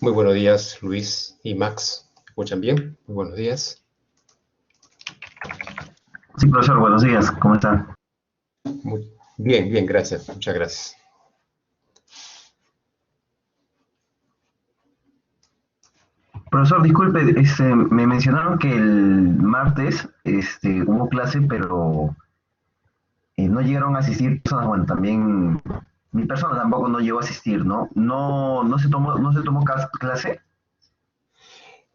Muy buenos días, Luis y Max. ¿Me escuchan bien? Muy buenos días. Sí, profesor, buenos días, ¿cómo está? Bien, bien, gracias. Muchas gracias. Profesor, disculpe, me mencionaron que el martes hubo clase, pero no llegaron a asistir personas, bueno, también mi persona tampoco no llegó a asistir, ¿no? No se tomó clase.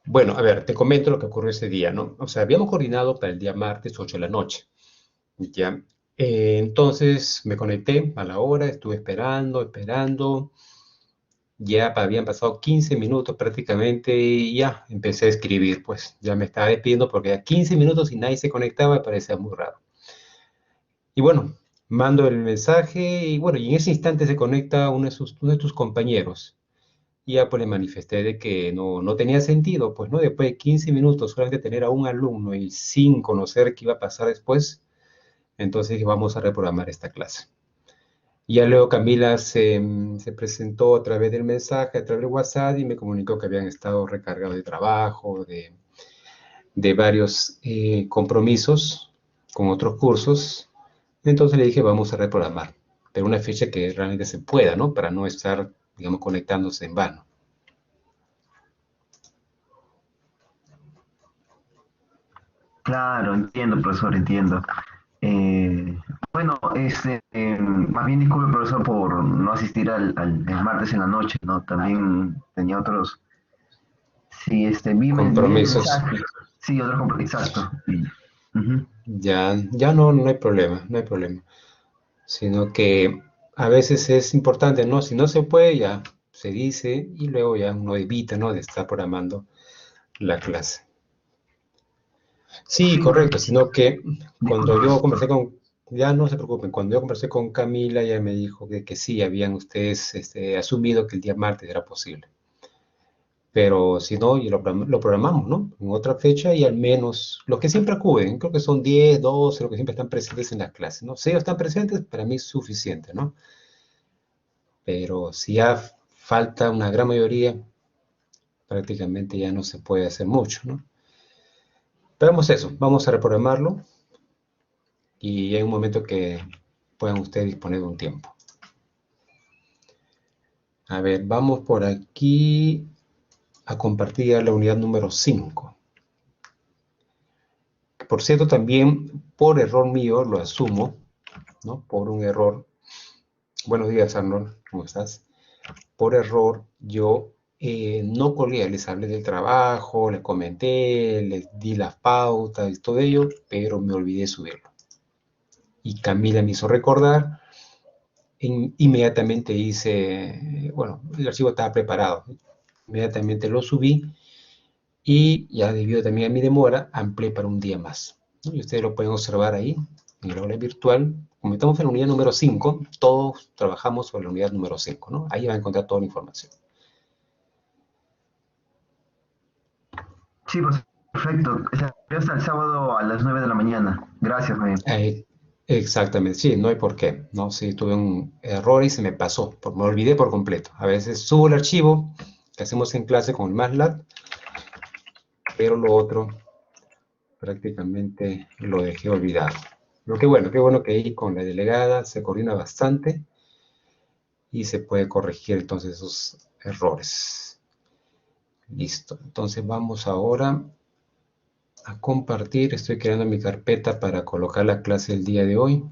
Bueno, a ver, te comento lo que ocurrió ese día, ¿no? O sea, habíamos coordinado para el día martes 8 de la noche, ¿ya? Entonces me conecté a la hora, estuve esperando. Ya habían pasado 15 minutos prácticamente y ya empecé a escribir, pues ya me estaba despidiendo porque ya 15 minutos y nadie se conectaba, me parecía muy raro. Y bueno, mando el mensaje y bueno, y en ese instante se conecta uno de tus compañeros. Y ya pues le manifesté de que no tenía sentido, pues no, después de 15 minutos solamente tener a un alumno y sin conocer qué iba a pasar después, entonces dije, vamos a reprogramar esta clase. Y ya luego Camila se presentó a través del mensaje, a través del WhatsApp y me comunicó que habían estado recargados de trabajo, de varios compromisos con otros cursos. Entonces le dije, vamos a reprogramar, pero una fecha que realmente se pueda, ¿no? Para no estar, digamos, conectándose en vano. Claro, entiendo, profesor, entiendo. Eh, bueno, más bien disculpe, profesor, por no asistir el martes en la noche, ¿no? También tenía otros, sí, vi el Compromisos. mensaje, sí, exacto. Ujú. Ya no hay problema, no hay problema. Sino que a veces es importante, ¿no? Si no se puede, ya se dice y luego ya uno evita, ¿no? De estar programando la clase. Sí, Sí, correcto, sino que cuando disculpe. yo conversé con, ya no se preocupen, cuando yo conversé con Camila, ella me dijo que sí, habían ustedes asumido que el día martes era posible. Pero si no, y lo programamos, ¿no? En otra fecha y al menos los que siempre acuden, creo que son 10, 12, los que siempre están presentes en las clases, ¿no? Si ellos están presentes, para mí es suficiente, ¿no? Pero si ya falta una gran mayoría, prácticamente ya no se puede hacer mucho, ¿no? Pero vamos a eso, vamos a reprogramarlo y hay un momento que puedan ustedes disponer de un tiempo. A ver, vamos por aquí a compartir la unidad número 5. Por cierto, también por error mío, lo asumo, ¿no? Por un error. Buenos días, Arnold, ¿cómo estás? Por error, yo no colgué, les hablé del trabajo, les comenté, les di las pautas y todo ello, pero me olvidé subirlo. Y Camila me hizo recordar, inmediatamente hice, bueno, el archivo estaba preparado, inmediatamente lo subí y ya debido también a mi demora, amplié para un día más, ¿no? Y ustedes lo pueden observar ahí, en el aula virtual. Como estamos en la unidad número 5, todos trabajamos sobre la unidad número 5, ¿no? Ahí van a encontrar toda la información. Sí, pues perfecto. Estaría hasta el sábado a las 9 de la mañana. Gracias, man. Eh, Exactamente, sí, no hay por qué, ¿no? Sí, tuve un error y se me pasó, me olvidé por completo. A veces subo el archivo que hacemos en clase con el MATLAB, pero lo otro prácticamente lo dejé olvidado. Pero qué bueno que ahí con la delegada se coordina bastante y se puede corregir entonces esos errores. Listo, entonces vamos ahora a compartir. Estoy creando mi carpeta para colocar la clase del día de hoy.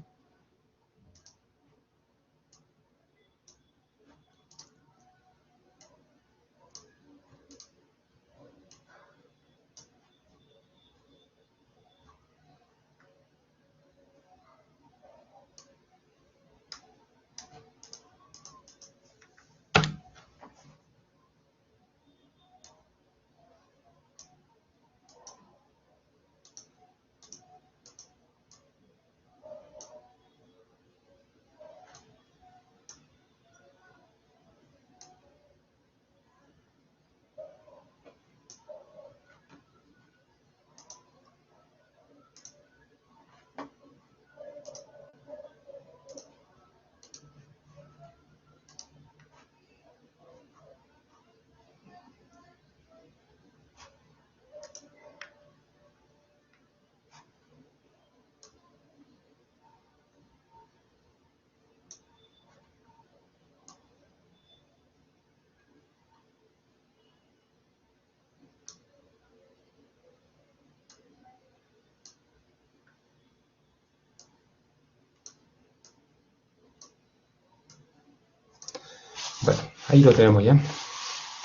Bueno, ahí lo tenemos ya.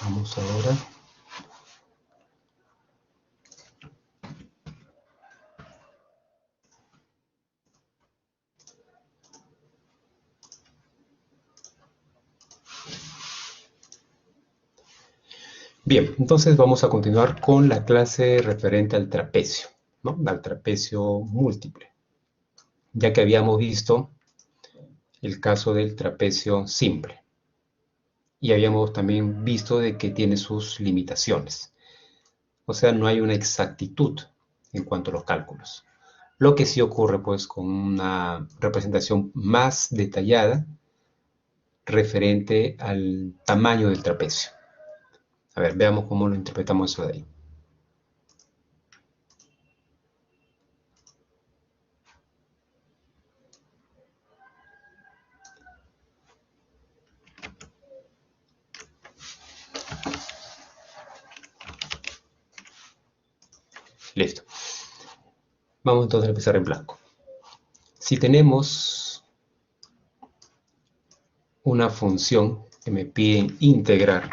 Vamos ahora. Bien, entonces vamos a continuar con la clase referente al trapecio, ¿no? Al trapecio múltiple, ya que habíamos visto el caso del trapecio simple y habíamos también visto de que tiene sus limitaciones. O sea, no hay una exactitud en cuanto a los cálculos. Lo que sí ocurre pues con una representación más detallada referente al tamaño del trapecio. A ver, veamos cómo lo interpretamos eso de ahí. Listo. Vamos entonces a empezar en blanco. Si tenemos una función que me piden integrar,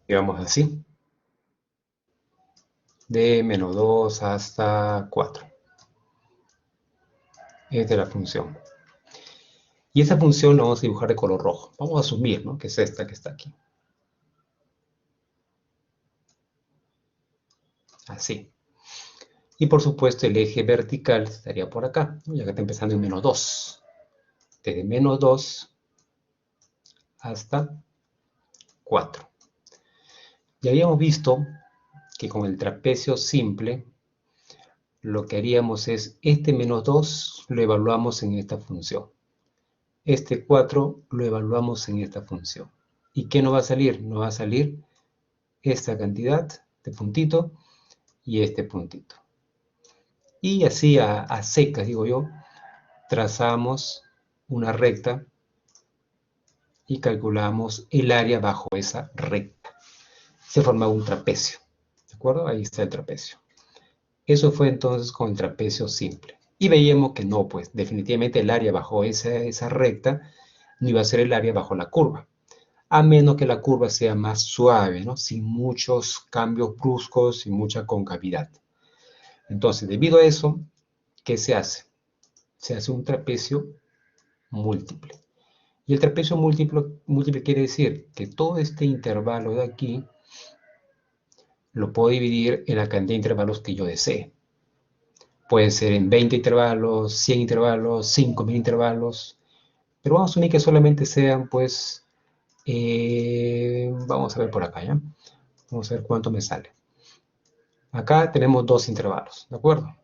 digamos así, de menos 2 hasta 4. Esta es la función. Y esa función la vamos a dibujar de color rojo. Vamos a asumir, ¿no?, que es esta que está aquí. Así. Y por supuesto el eje vertical estaría por acá, ¿no?, ya que está empezando en menos 2. Desde menos 2 hasta 4. Ya habíamos visto que con el trapecio simple lo que haríamos es este menos 2 lo evaluamos en esta función. Este 4 lo evaluamos en esta función. ¿Y qué nos va a salir? Nos va a salir esta cantidad de puntito y este puntito. Y así a secas, digo yo, trazamos una recta y calculamos el área bajo esa recta. Se forma un trapecio, ¿de acuerdo? Ahí está el trapecio. Eso fue entonces con el trapecio simple. Y veíamos que no, pues definitivamente el área bajo esa recta no iba a ser el área bajo la curva, a menos que la curva sea más suave, ¿no?, sin muchos cambios bruscos, sin mucha concavidad. Entonces, debido a eso, ¿qué se hace? Se hace un trapecio múltiple. Y el trapecio múltiple quiere decir que todo este intervalo de aquí lo puedo dividir en la cantidad de intervalos que yo desee. Puede ser en 20 intervalos, 100 intervalos, 5000 intervalos, pero vamos a asumir que solamente sean, pues, vamos a ver por acá, ¿ya? Vamos a ver cuánto me sale. Acá tenemos 2 intervalos, ¿de acuerdo?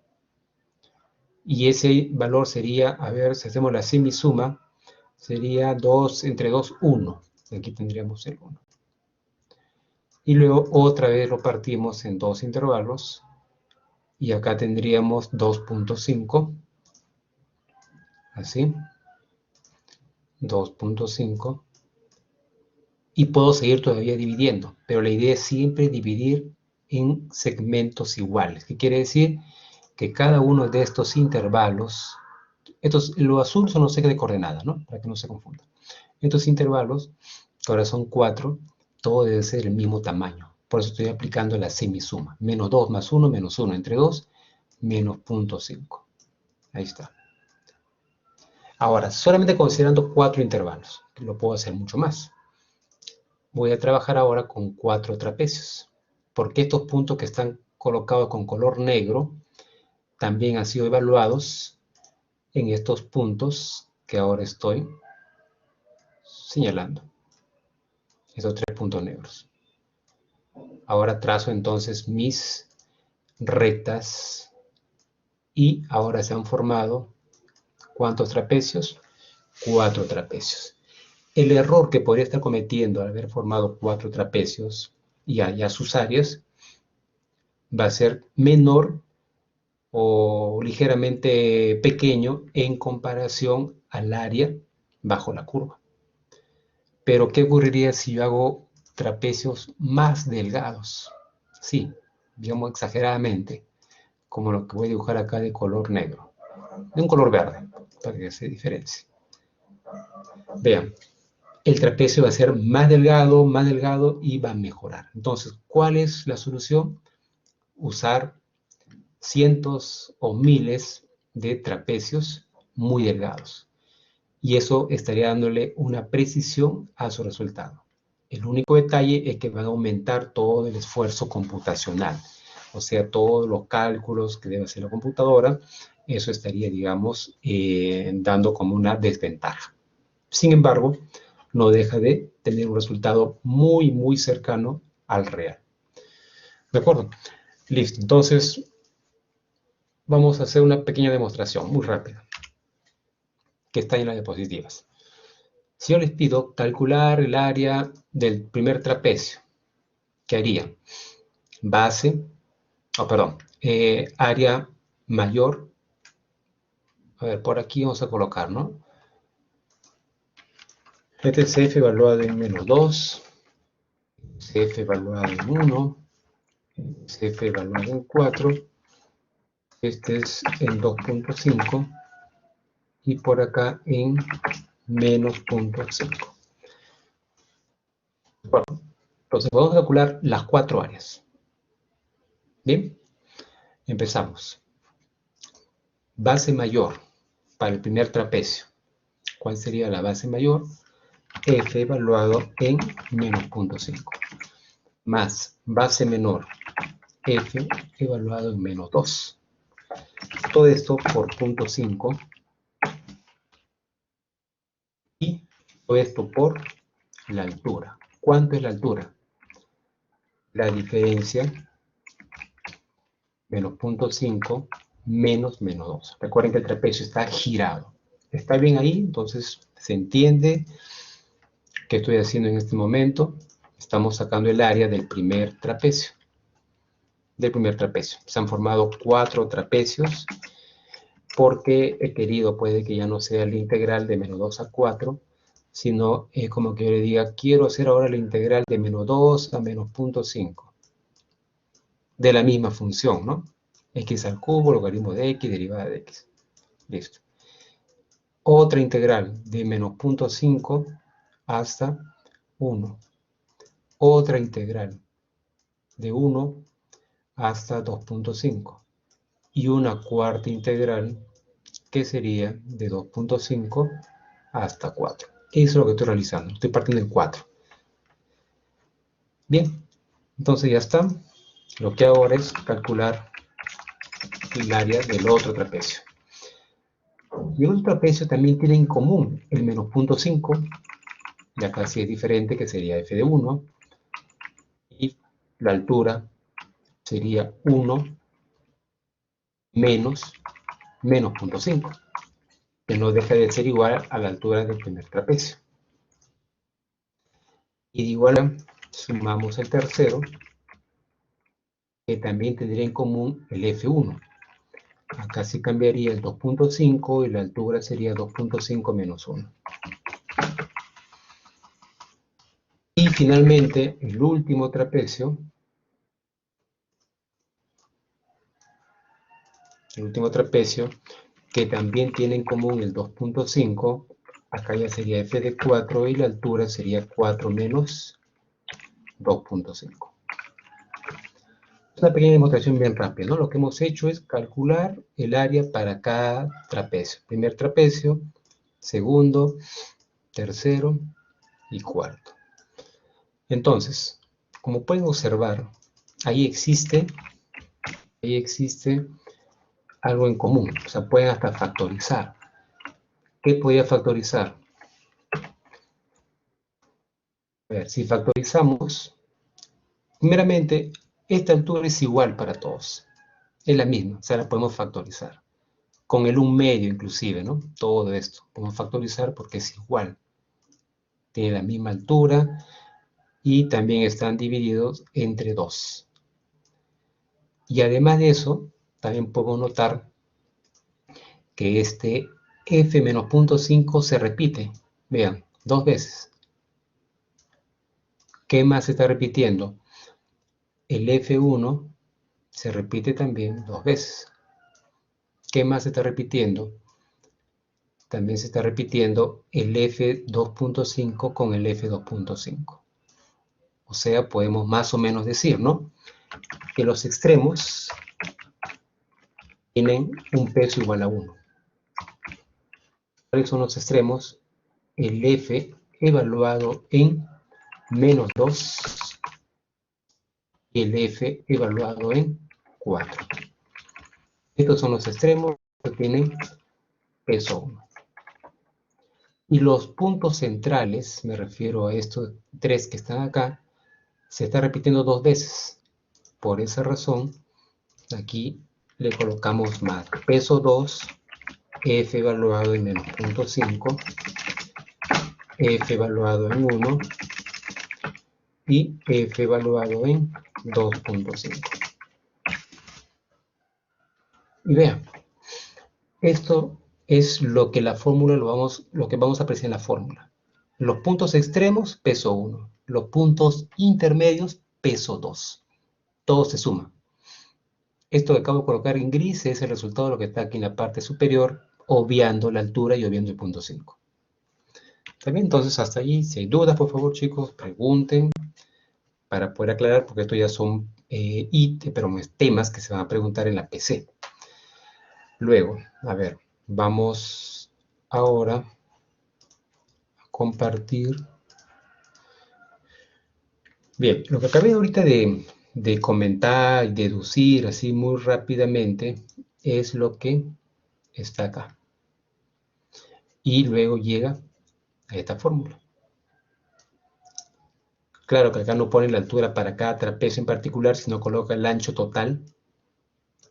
Y ese valor sería, a ver, si hacemos la semisuma, sería 2 entre 2, 1. Aquí tendríamos el 1. Y luego otra vez lo partimos en 2 intervalos. Y acá tendríamos 2.5. Así. 2.5. Y puedo seguir todavía dividiendo. Pero la idea es siempre dividir en segmentos iguales. ¿Qué quiere decir? Que cada uno de estos intervalos, lo azul son los ejes de coordenadas, ¿no?, para que no se confunda. Estos intervalos, que ahora son 4, todo debe ser el mismo tamaño. Por eso estoy aplicando la semisuma. Menos 2 más 1, menos 1 entre 2, menos 0.5. Ahí está. Ahora, solamente considerando 4 intervalos, que lo puedo hacer mucho más. Voy a trabajar ahora con 4 trapecios, porque estos puntos que están colocados con color negro también han sido evaluados en estos puntos que ahora estoy señalando. Esos 3 puntos negros. Ahora trazo entonces mis rectas y ahora se han formado, ¿cuántos trapecios? 4 trapecios. El error que podría estar cometiendo al haber formado 4 trapecios y allá sus áreas va a ser menor o ligeramente pequeño en comparación al área bajo la curva. Pero ¿qué ocurriría si yo hago trapecios más delgados? Sí, digamos exageradamente. como lo que voy a dibujar acá de color negro, de un color verde, para que se diferencie. Vean, el trapecio va a ser más delgado y va a mejorar. Entonces, ¿cuál es la solución? Usar cientos o miles de trapecios muy delgados. Y eso estaría dándole una precisión a su resultado. El único detalle es que van a aumentar todo el esfuerzo computacional, o sea, todos los cálculos que debe hacer la computadora, eso estaría, digamos, dando como una desventaja. Sin embargo, no deja de tener un resultado muy, muy cercano al real. ¿De acuerdo? Listo. Entonces, vamos a hacer una pequeña demostración muy rápida, que está en las diapositivas. Si yo les pido calcular el área del primer trapecio, ¿qué haría? Base, área mayor. A ver, por aquí vamos a colocar, ¿no? Este es CF evaluado en menos 2, CF evaluado en 1, CF evaluado en 4, este es en 2.5 y por acá en menos 0.5. Bueno, entonces podemos calcular las 4 áreas. Bien, empezamos. Base mayor para el primer trapecio. ¿Cuál sería la base mayor? F evaluado en menos 0.5. Más base menor, F evaluado en menos 2. Todo esto por 0.5 y todo esto por la altura. ¿Cuánto es la altura? La diferencia menos 0.5 menos menos 2. Recuerden que el trapecio está girado. ¿Está bien ahí? Entonces se entiende qué estoy haciendo en este momento. Estamos sacando el área del primer trapecio. Se han formado 4 trapecios porque he querido, puede que ya no sea el integral de menos 2 a 4, sino es como que yo le diga, quiero hacer ahora la integral de menos 2 a menos 0.5 de la misma función, ¿no? X al cubo, logaritmo de X, derivada de X. Listo. Otra integral de menos 0.5 hasta 1. Otra integral de 1 hasta 2.5. Y una cuarta integral que sería de 2.5 hasta 4. Eso es lo que estoy realizando. Estoy partiendo en 4. Bien, entonces ya está. Lo que hago ahora es calcular el área del otro trapecio. Y el otro trapecio también tiene en común el menos 0.5, y acá sí es diferente, que sería f de 1, y la altura sería 1 menos 0.5, que no deja de ser igual a la altura del primer trapecio. Y de igual manera, sumamos el tercero, que también tendría en común el F1. Acá sí cambiaría el 2.5 y la altura sería 2.5 menos 1. Y finalmente, el último trapecio, que también tiene en común el 2.5, acá ya sería f de 4 y la altura sería 4 menos 2.5. Es una pequeña demostración bien rápida, ¿no? Lo que hemos hecho es calcular el área para cada trapecio. Primer trapecio, segundo, tercero y cuarto. Entonces, como pueden observar, ahí existe algo en común. O sea, pueden hasta factorizar. ¿Qué podría factorizar? A ver, si factorizamos, primeramente, esta altura es igual para todos. Es la misma, o sea, la podemos factorizar. Con el 1/2 inclusive, ¿no? Todo esto podemos factorizar porque es igual. Tiene la misma altura y también están divididos entre 2. Y además de eso, también podemos notar que este f menos 0.5 se repite. Vean, 2 veces. ¿Qué más se está repitiendo? El F1 se repite también 2 veces. ¿Qué más se está repitiendo? También se está repitiendo el F2.5 con el F2.5. O sea, podemos más o menos decir, ¿no?, que los extremos tienen un peso igual a 1. ¿Cuáles son los extremos? El F evaluado en menos 2 y el F evaluado en 4. Estos son los extremos que tienen peso 1. Y los puntos centrales, me refiero a estos 3 que están acá, se está repitiendo 2 veces. Por esa razón, aquí le colocamos más peso 2, F evaluado en menos 0.5, F evaluado en 1 y F evaluado en 2.5. Y vean, esto es lo que la fórmula lo que vamos a apreciar en la fórmula. Los puntos extremos, peso 1. Los puntos intermedios, peso 2. Todo se suma. Esto que acabo de colocar en gris es el resultado de lo que está aquí en la parte superior, obviando la altura y obviando el punto 5. ¿Está bien? Entonces, hasta allí. Si hay dudas, por favor, chicos, pregunten para poder aclarar, porque esto ya son temas que se van a preguntar en la PC. Luego, a ver, vamos ahora a compartir. Bien, lo que acabé ahorita de comentar y deducir así muy rápidamente es lo que está acá. Y luego llega a esta fórmula. Claro que acá no pone la altura para cada trapecio en particular, sino coloca el ancho total,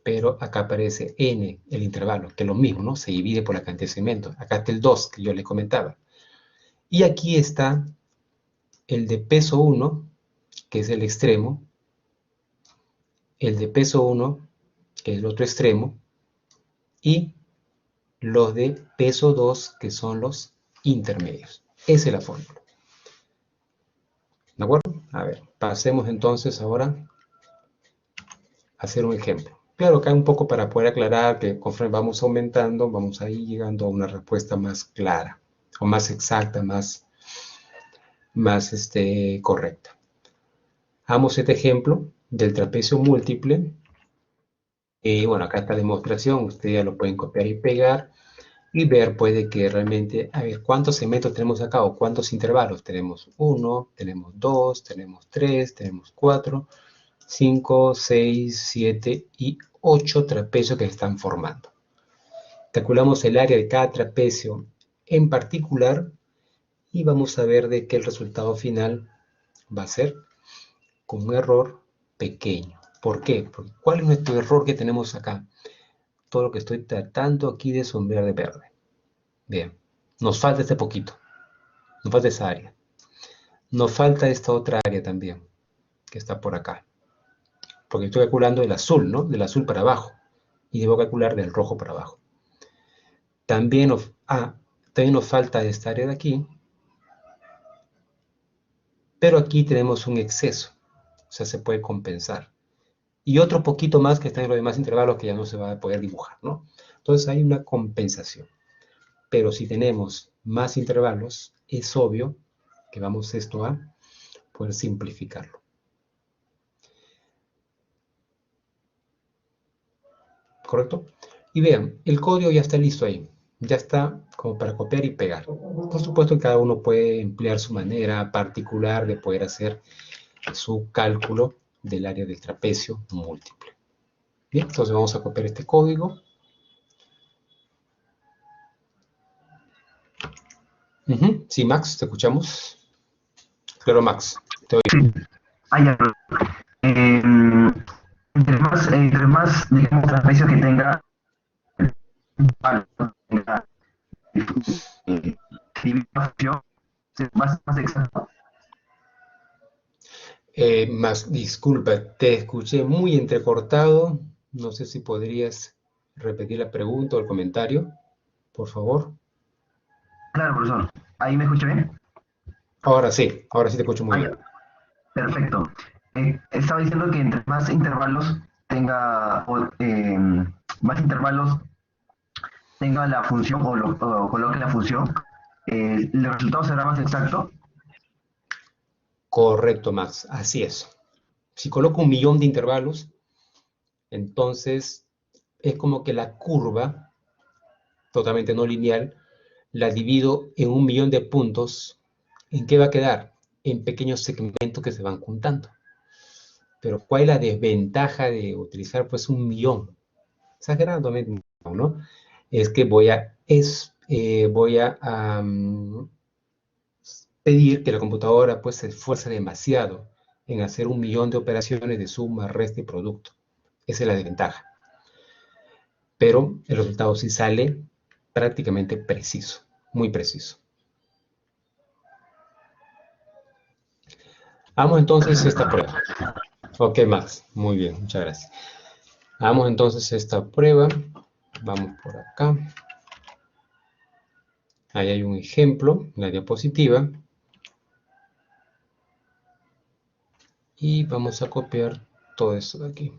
pero acá aparece n, el intervalo, que es lo mismo, ¿no? Se divide por la cantidad de segmentos. Acá está el 2, que yo les comentaba. Y aquí está el de peso 1, que es el extremo, el de peso 1, que es el otro extremo, y los de peso 2, que son los intermedios. Esa es la fórmula. ¿De acuerdo? A ver, pasemos entonces ahora a hacer un ejemplo. Claro, acá un poco para poder aclarar que conforme vamos aumentando, vamos a ir llegando a una respuesta más clara, o más exacta, más correcta. Hagamos este ejemplo del trapecio múltiple. Bueno, acá está la demostración, ustedes ya lo pueden copiar y pegar y ver, puede que realmente, a ver, ¿cuántos segmentos tenemos acá o cuántos intervalos? Tenemos 1, tenemos 2, tenemos 3, tenemos 4, 5, 6, 7 y 8 trapecios que se están formando. Calculamos el área de cada trapecio en particular y vamos a ver de que el resultado final va a ser con un error pequeño. ¿Por qué? Porque ¿cuál es nuestro error que tenemos acá? Todo lo que estoy tratando aquí de sombrear de verde. Bien, nos falta este poquito, nos falta esa área. Nos falta esta otra área también, que está por acá. Porque estoy calculando el azul, ¿no? Del azul para abajo. Y debo calcular del rojo para abajo. También nos falta esta área de aquí. Pero aquí tenemos un exceso. O sea, se puede compensar. Y otro poquito más que está en los demás intervalos que ya no se va a poder dibujar, ¿no? Entonces hay una compensación. Pero si tenemos más intervalos, es obvio que vamos esto a poder simplificarlo. ¿Correcto? Y vean, el código ya está listo ahí. Ya está como para copiar y pegar. Por supuesto que cada uno puede emplear su manera particular de poder hacer su cálculo del área del trapecio múltiple. Bien, entonces vamos a copiar este código. Sí, Max, ¿te escuchamos? Claro, Max, te oigo. Sí. Ya. Eh, entre más, digamos, trapecio que tenga, tenga dimensión, más exacto. Max, disculpa, te escuché muy entrecortado. No sé si podrías repetir la pregunta o el comentario, por favor. Claro, profesor. ¿Ahí me escucha bien? Ahora sí te escucho muy Ah, bien. ya. Perfecto. Estaba diciendo que entre más intervalos tenga más intervalos, tenga la función o coloque la función, el resultado será más exacto. Correcto, Max, así es. Si coloco 1.000.000 de intervalos, entonces es como que la curva, totalmente no lineal, la divido en 1.000.000 de puntos. ¿En qué va a quedar? En pequeños segmentos que se van juntando. Pero ¿cuál es la desventaja de utilizar pues 1.000.000? Exageradamente, ¿no? Es que pedir que la computadora pues se esfuerce demasiado en hacer 1.000.000 de operaciones de suma, resta y producto. Esa es la desventaja. Pero el resultado sí sale prácticamente preciso, muy preciso. Hagamos entonces esta prueba. Ok, Max, muy bien, muchas gracias. Hagamos entonces esta prueba. Vamos por acá. Ahí hay un ejemplo, en la diapositiva. Y vamos a copiar todo esto de aquí.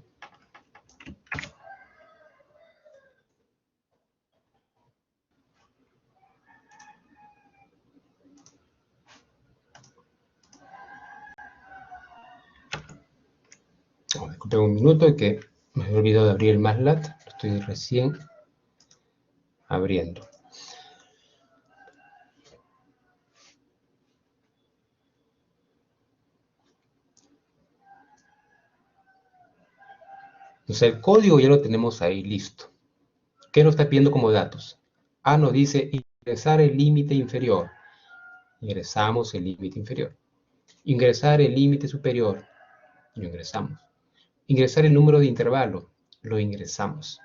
Disculpen un minuto que me he olvidado de abrir el MATLAB. Lo estoy recién abriendo. Entonces el código ya lo tenemos ahí listo. ¿Qué nos está pidiendo como datos? A nos dice ingresar el límite inferior. Ingresamos el límite inferior. Ingresar el límite superior. Lo ingresamos. Ingresar el número de intervalo. Lo ingresamos.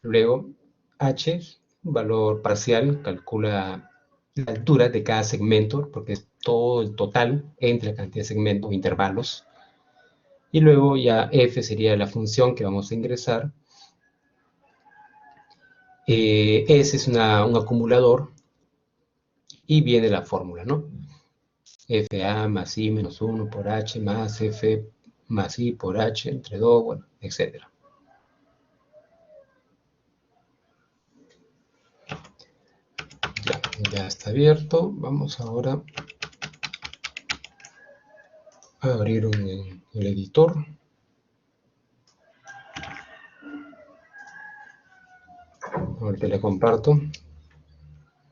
Luego, H, valor parcial, calcula la altura de cada segmento, porque es todo el total entre la cantidad de segmentos o intervalos. Y luego ya F sería la función que vamos a ingresar. S es un acumulador y viene la fórmula, ¿no? FA más I menos 1 por H más F más I por H entre 2, bueno, etc. Ya está abierto. Vamos ahora a abrir el editor. Ahorita le comparto.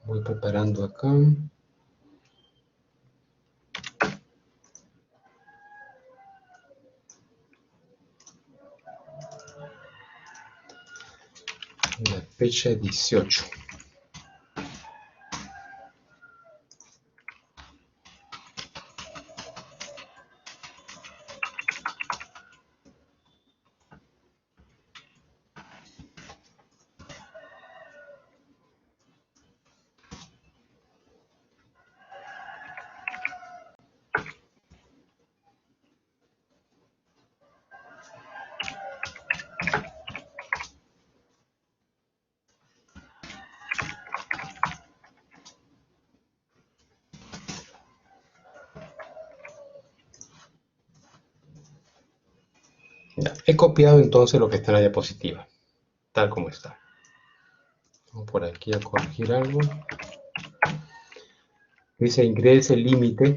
Voy preparando acá. La fecha 18. Ya, he copiado entonces lo que está en la diapositiva, tal como está. Vamos por aquí a corregir algo. Dice ingrese el límite.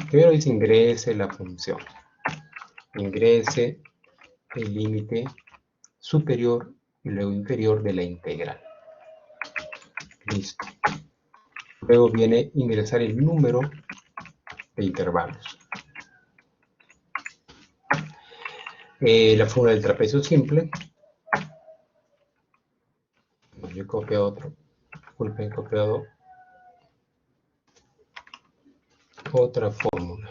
Primero dice ingrese la función. Ingrese el límite superior y luego inferior de la integral. Listo. Luego viene ingresar el número de intervalos. La fórmula del trapecio simple. Yo he copiado otro. Disculpen, he copiado otra fórmula.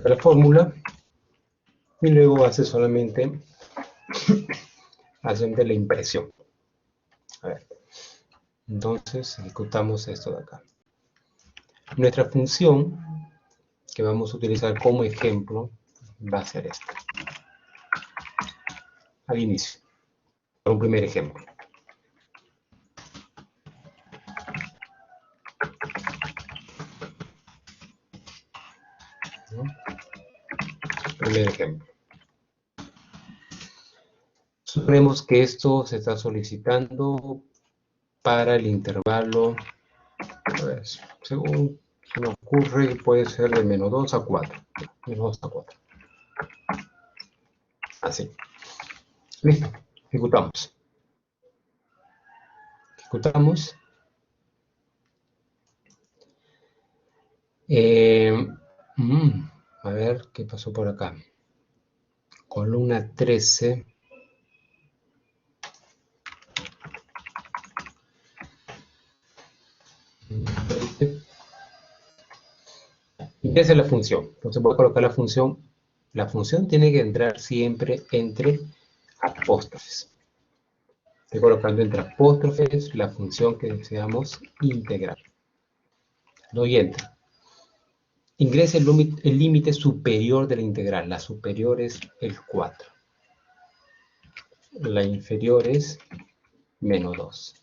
La fórmula y luego hace solamente la impresión. A ver, entonces ejecutamos esto de acá. Nuestra función que vamos a utilizar como ejemplo va a ser esta. Al inicio, para un primer ejemplo. ¿No? Primer ejemplo. Suponemos que esto se está solicitando para el intervalo, a ver, según se me ocurre, puede ser de menos 2 a 4. Menos 2 a 4. Así. Listo. Ejecutamos. Ejecutamos. A ver qué pasó por acá. Columna 13. Y esa es la función. Entonces voy a colocar la función. La función tiene que entrar siempre entre apóstrofes. Estoy colocando entre apóstrofes la función que deseamos integrar. Doy Enter. Ingrese el límite superior de la integral. La superior es el 4. La inferior es menos 2.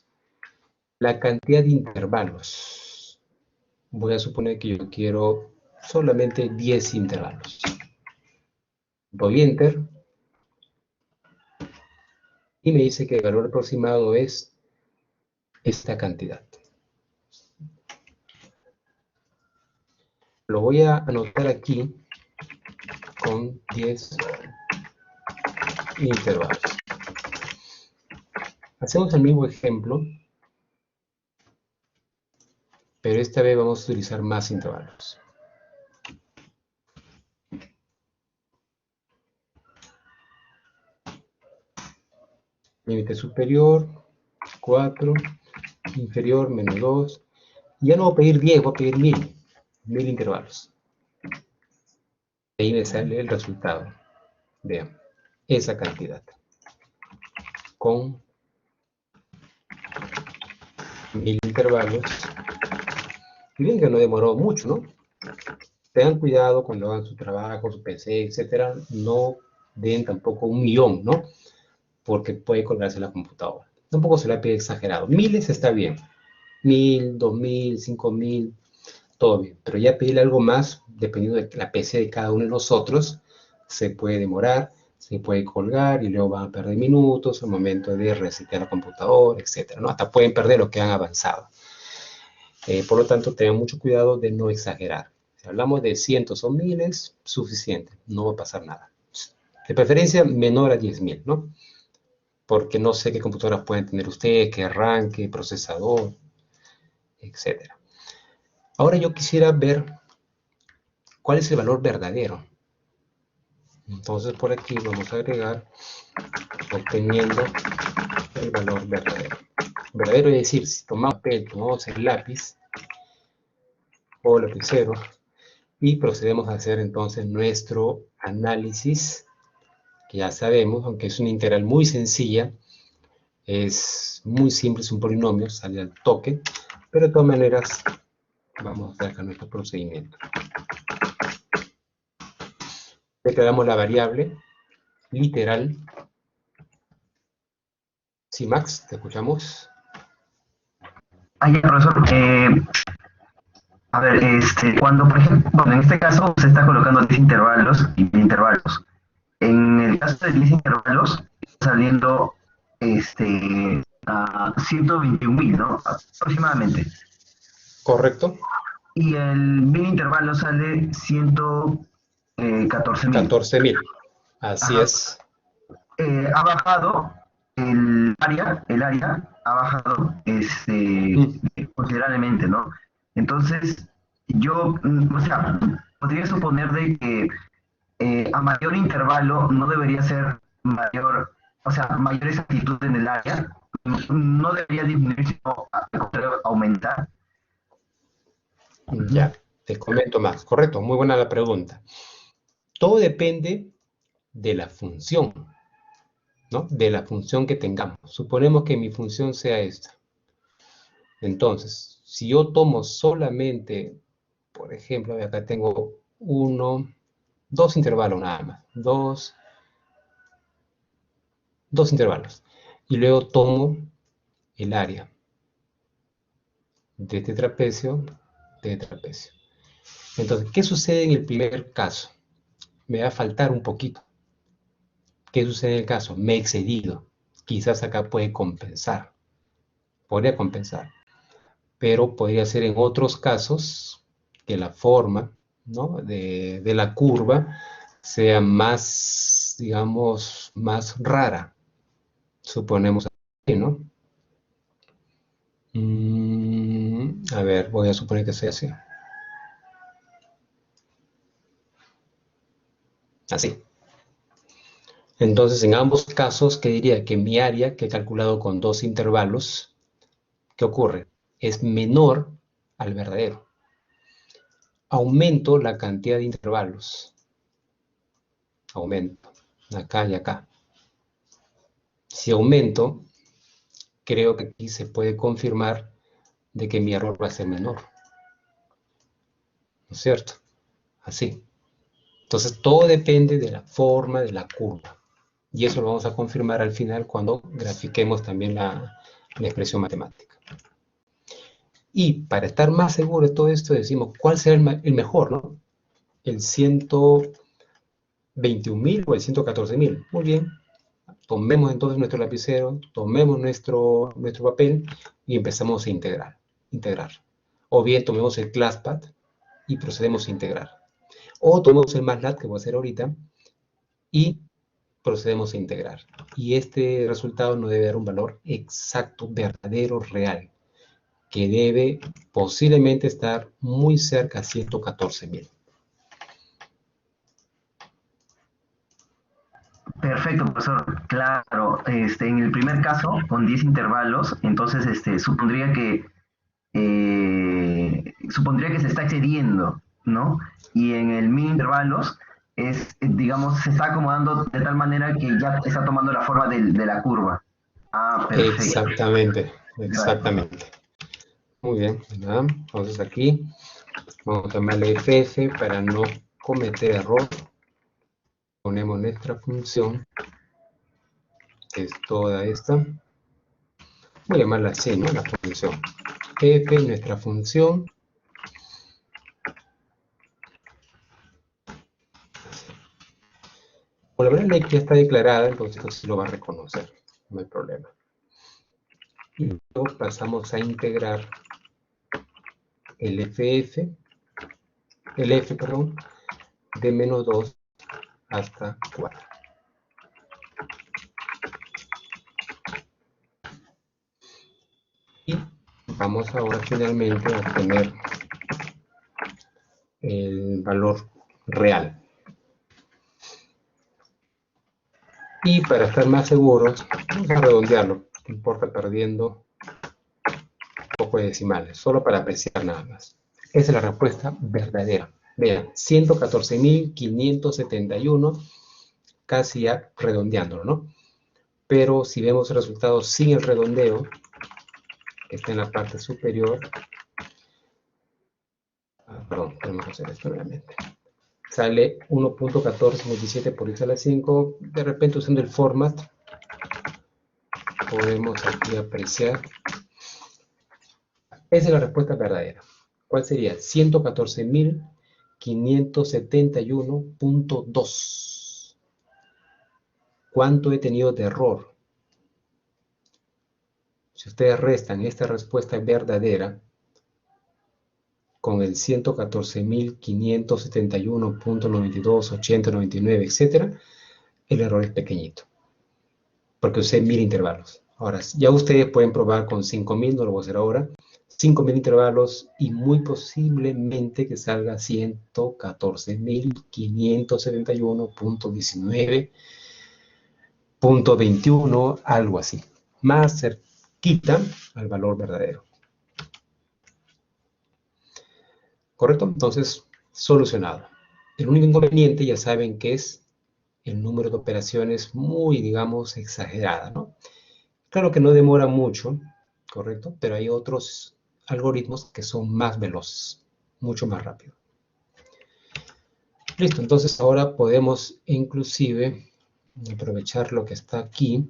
La cantidad de intervalos. Voy a suponer que yo quiero solamente 10 intervalos. Doy Enter. Y me dice que el valor aproximado es esta cantidad. Lo voy a anotar aquí con 10 intervalos. Hacemos el mismo ejemplo, pero esta vez vamos a utilizar más intervalos. Límite superior, 4, inferior, menos 2. Ya no voy a pedir 10, voy a pedir 1000. 1000 intervalos. Ahí me sale el resultado. Vean, esa cantidad. Con 1000 intervalos. Y bien que no demoró mucho, ¿no? Tengan cuidado cuando hagan su trabajo, su PC, etcétera. No den tampoco 1.000.000, ¿no? Porque puede colgarse la computadora. Tampoco se la pide exagerado. Miles está bien. 1000, 2000, 5000, todo bien. Pero ya pedirle algo más, dependiendo de la PC de cada uno de nosotros, se puede demorar, se puede colgar y luego van a perder minutos al momento de resetear la computadora, etcétera, ¿no? Hasta pueden perder lo que han avanzado. Por lo tanto, tengan mucho cuidado de no exagerar. Si hablamos de cientos o miles, suficiente, no va a pasar nada. De preferencia, menor a 10.000, ¿no? Porque no sé qué computadoras pueden tener ustedes, qué arranque, procesador, etcétera. Ahora yo quisiera ver cuál es el valor verdadero. Entonces por aquí vamos a agregar obteniendo el valor verdadero. Verdadero es decir, si tomamos papel, tomamos el lápiz o lapicero y procedemos a hacer entonces nuestro análisis, que ya sabemos, aunque es una integral muy sencilla, es muy simple, es un polinomio, sale al toque, pero de todas maneras vamos a hacer acá nuestro procedimiento. Declaramos la variable literal. Sí, Max, te escuchamos. Ya, profesor. A ver, cuando, por ejemplo, bueno, en este caso se está colocando 10 intervalos y 10 intervalos. En el caso de 10 intervalos, está saliendo a 121.000, ¿no? Aproximadamente. Correcto. Y el 1000 intervalos sale 114.000. 14.000. Así Ajá. es. Ha bajado el área ha bajado considerablemente, ¿no? Entonces, yo, o sea, podría suponer de que a mayor intervalo no debería ser mayor, o sea, mayor exactitud en el área, no debería disminuir, sino al contrario, aumentar. Ya, te comento más. Correcto, muy buena la pregunta. Todo depende de la función, ¿no? De la función que tengamos. Suponemos que mi función sea esta. Entonces, si yo tomo solamente, por ejemplo, acá tengo dos intervalos nada más, dos intervalos. Y luego tomo el área de este trapecio, de este trapecio. Entonces, ¿qué sucede en el primer caso? Me va a faltar un poquito. ¿Qué sucede en el caso? Me he excedido. Quizás acá puede compensar. Podría compensar. Pero podría ser en otros casos que la forma, ¿no?, de la curva sea más, digamos, más rara. Suponemos así, ¿no? A ver, voy a suponer que sea así. Así. Entonces, en ambos casos, ¿qué diría? Que mi área, que he calculado con dos intervalos, ¿qué ocurre? Es menor al verdadero. Aumento la cantidad de intervalos. Aumento. Acá y acá. Si aumento, creo que aquí se puede confirmar de que mi error va a ser menor. ¿No es cierto? Así. Entonces, todo depende de la forma de la curva. Y eso lo vamos a confirmar al final cuando grafiquemos también la expresión matemática. Y para estar más seguro de todo esto, decimos, ¿cuál será el mejor, no? ¿El 121.000 o el 114.000? Muy bien. Tomemos entonces nuestro lapicero, tomemos nuestro papel y empezamos a integrar. O bien tomemos el ClassPad y procedemos a integrar. O tomemos el MATLAB, que voy a hacer ahorita, y procedemos a integrar. Y este resultado no debe dar un valor exacto, verdadero, real, que debe posiblemente estar muy cerca a 114.000. Perfecto, profesor. Claro, en el primer caso, con 10 intervalos, entonces supondría que se está excediendo, ¿no? Y en el 1000 intervalos digamos, se está acomodando de tal manera que ya está tomando la forma de la curva. Ah, perfecto. Exactamente, Gracias. exactamente. Muy bien, ¿verdad? Entonces aquí vamos a tomarle FF para no cometer error. Ponemos nuestra función, que es toda esta. Voy a llamarla así, ¿no? La función. F, nuestra función. Por la variable ya está declarada, entonces esto sí lo va a reconocer. No hay problema. Y luego pasamos a integrar el FF, el F, perdón, de menos 2 hasta 4. Y vamos ahora finalmente a obtener el valor real. Y para estar más seguros, vamos a redondearlo, no importa perdiendo un poco de decimales, solo para apreciar nada más. Esa es la respuesta verdadera. Vean, 114.571, casi ya redondeándolo, ¿no? Pero si vemos el resultado sin el redondeo, que está en la parte superior, perdón, tenemos que hacer esto nuevamente. Sale 1.1427 por x a la 5. De repente, usando el format, podemos aquí apreciar. Esa es la respuesta verdadera. ¿Cuál sería? 114.571.2. ¿Cuánto he tenido de error? Si ustedes restan esta respuesta verdadera con el 114.571.92, 80, 99, etc., el error es pequeñito, porque usé 1000 intervalos. Ahora, ya ustedes pueden probar con 5000, no lo voy a hacer ahora, 5000 intervalos y muy posiblemente que salga 114.571.19.21, algo así, más cerquita al valor verdadero. ¿Correcto? Entonces, solucionado. El único inconveniente, ya saben que es el número de operaciones muy, digamos, exagerada, ¿no? Claro que no demora mucho, ¿correcto? Pero hay otros algoritmos que son más veloces, mucho más rápido. Listo, entonces ahora podemos inclusive aprovechar lo que está aquí.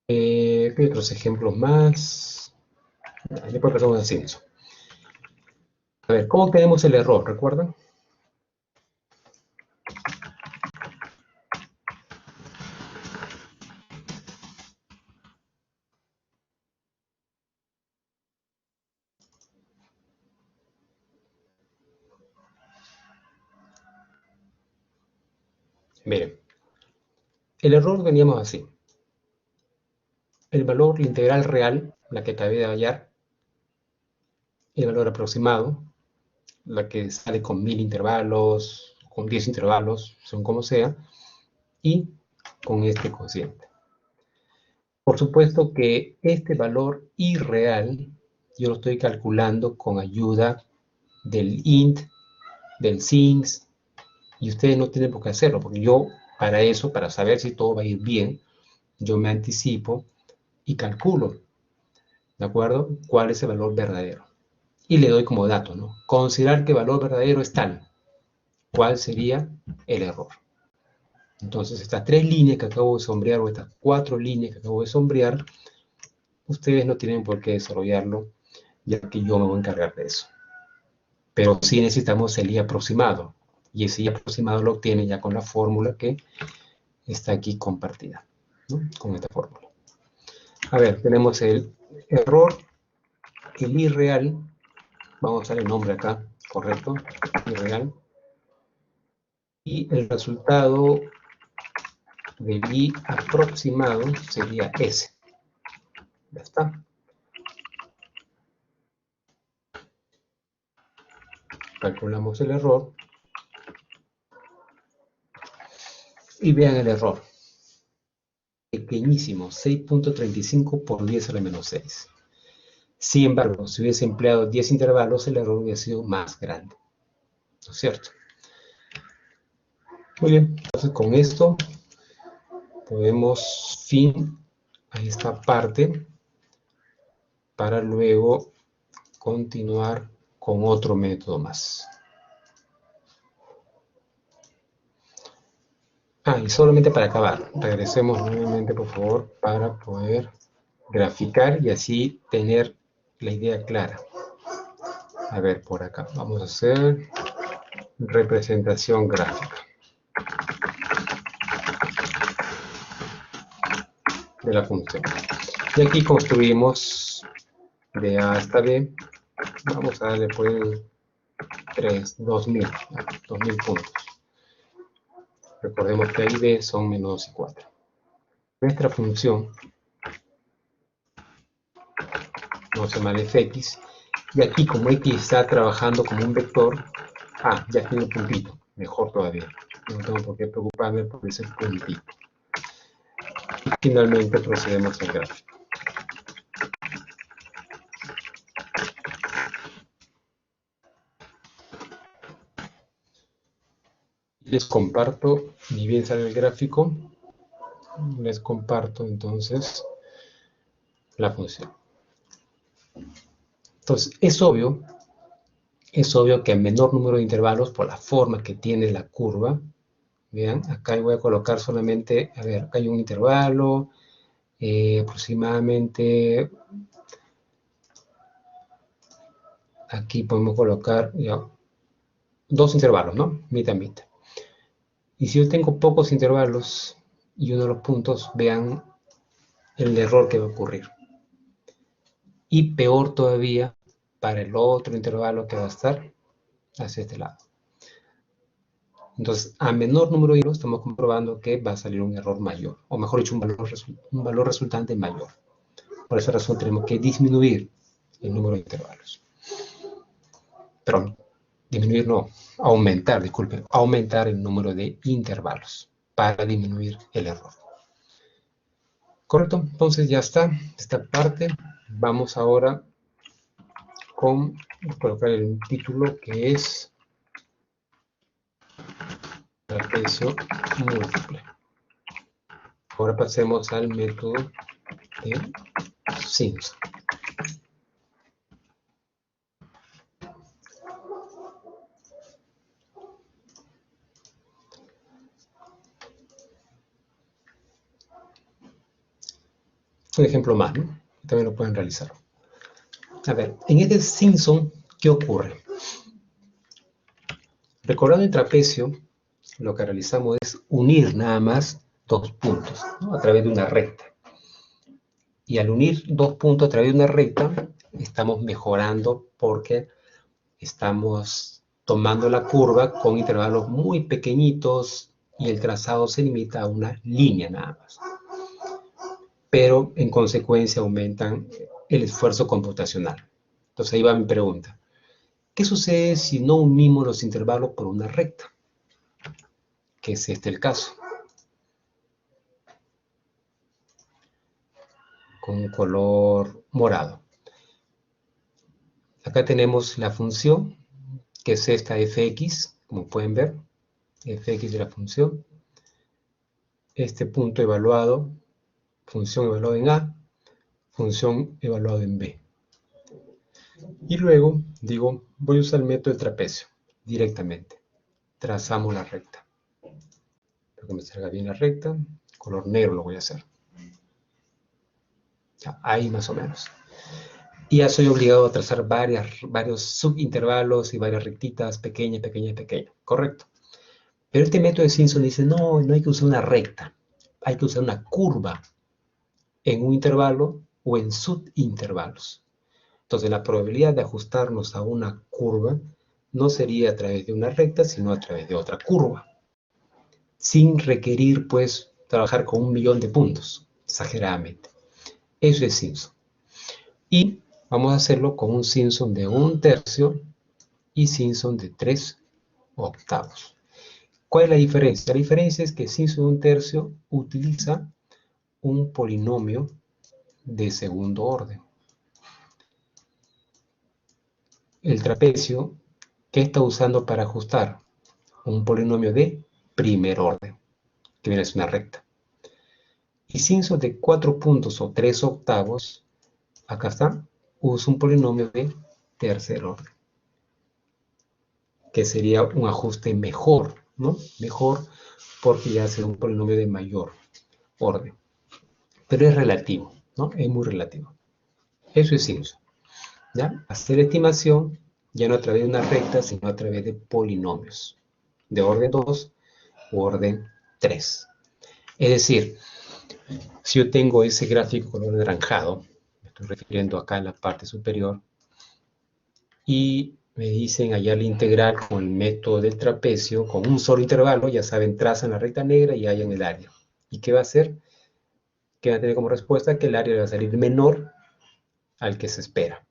¿Qué otros ejemplos más? Después pasamos a Simpson. A ver, ¿cómo tenemos el error? ¿Recuerdan? Miren, el error teníamos así. El valor, la integral real, la que acabé de hallar, el valor aproximado, la que sale con 1000 intervalos, con 10 intervalos, según como sea, y con este cociente. Por supuesto que este valor irreal yo lo estoy calculando con ayuda del int, del sinx, y ustedes no tienen por qué hacerlo, porque yo para eso, para saber si todo va a ir bien, yo me anticipo y calculo, ¿de acuerdo? ¿Cuál es el valor verdadero? Y le doy como dato, ¿no? Considerar que el valor verdadero es tal. ¿Cuál sería el error? Entonces, estas 3 líneas que acabo de sombrear, o estas 4 líneas que acabo de sombrear, ustedes no tienen por qué desarrollarlo, ya que yo me voy a encargar de eso. Pero sí necesitamos el I aproximado, y ese I aproximado lo obtienen ya con la fórmula que está aquí compartida, ¿no? Con esta fórmula. A ver, tenemos el error, el irreal, vamos a usar el nombre acá, correcto, irreal, y el resultado del I aproximado sería S. Ya está. Calculamos el error y vean el error. Pequeñísimo, 6.35 por 10 a la menos 6. Sin embargo, si hubiese empleado 10 intervalos, el error hubiera sido más grande. ¿No es cierto? Muy bien, entonces con esto podemos fin a esta parte para luego continuar con otro método más. Y solamente para acabar, regresemos nuevamente por favor para poder graficar y así tener la idea clara. A ver, por acá vamos a hacer representación gráfica de la función. Y aquí construimos de A hasta B. Vamos a darle pues 2000 puntos. Recordemos que A y B son menos 2 y 4. Nuestra función no se llama fx. Y aquí como x está trabajando como un vector, ya tiene un puntito, mejor todavía. No tengo por qué preocuparme por ese puntito. Y finalmente procedemos al gráfico. Les comparto, ni bien sale el gráfico, les comparto entonces la función. Entonces, es obvio que a menor número de intervalos, por la forma que tiene la curva, vean, acá voy a colocar solamente, a ver, acá hay un intervalo, aproximadamente, aquí podemos colocar ya, 2 intervalos, ¿no? Mitad, mitad. Y si yo tengo pocos intervalos y uno de los puntos, vean el error que va a ocurrir. Y peor todavía, para el otro intervalo que va a estar hacia este lado. Entonces, a menor número de hilos, estamos comprobando que va a salir un error mayor, o mejor dicho, un valor resultante mayor. Por esa razón tenemos que disminuir el número de intervalos. Pero disminuir no, aumentar, disculpen, aumentar el número de intervalos para disminuir el error. Correcto, entonces ya está, esta parte. Vamos ahora con colocar el título que es trapecio múltiple. Ahora pasemos al método de Simpson. Un ejemplo más, ¿no? También lo pueden realizar. A ver, en este Simpson, ¿qué ocurre? Recordando el trapecio, lo que realizamos es unir nada más dos puntos, ¿no? A través de una recta. Y al unir dos puntos a través de una recta, estamos mejorando porque estamos tomando la curva con intervalos muy pequeñitos y el trazado se limita a una línea nada más. Pero en consecuencia aumentan el esfuerzo computacional. Entonces ahí va mi pregunta. ¿Qué sucede si no unimos los intervalos por una recta? Que es este el caso. Con un color morado. Acá tenemos la función, que es esta fx, como pueden ver, fx de la función. Este punto evaluado, función evaluada en A, función evaluada en B. Y luego digo, voy a usar el método de trapecio directamente. Trazamos la recta. Para que me salga bien la recta, color negro lo voy a hacer. Ya, ahí más o menos. Y ya soy obligado a trazar varios subintervalos y varias rectitas pequeñas, pequeñas, pequeñas. Correcto. Pero este método de Simpson dice, no, no hay que usar una recta. Hay que usar una curva en un intervalo o en subintervalos. Entonces la probabilidad de ajustarnos a una curva no sería a través de una recta, sino a través de otra curva, sin requerir, pues, trabajar con 1.000.000 de puntos, exageradamente. Eso es Simpson. Y vamos a hacerlo con un Simpson de 1/3 y Simpson de 3/8. ¿Cuál es la diferencia? La diferencia es que Simpson de 1/3 utiliza un polinomio de segundo orden. El trapecio, ¿qué está usando para ajustar? Un polinomio de primer orden, que viene a ser una recta. Y Simpson de 4 puntos o 3/8, acá está, usa un polinomio de tercer orden, que sería un ajuste mejor, ¿no? Mejor porque ya es un polinomio de mayor orden. Pero es relativo, ¿no? Es muy relativo. Eso es Simpson, ¿ya? Hacer estimación ya no a través de una recta, sino a través de polinomios de orden 2 u orden 3. Es decir, si yo tengo ese gráfico color anaranjado, me estoy refiriendo acá en la parte superior, y me dicen hallar la integral con el método del trapecio, con un solo intervalo, ya saben, trazan la recta negra y hallan el área. ¿Y qué va a hacer? Que va a tener como respuesta que el área va a salir menor al que se espera.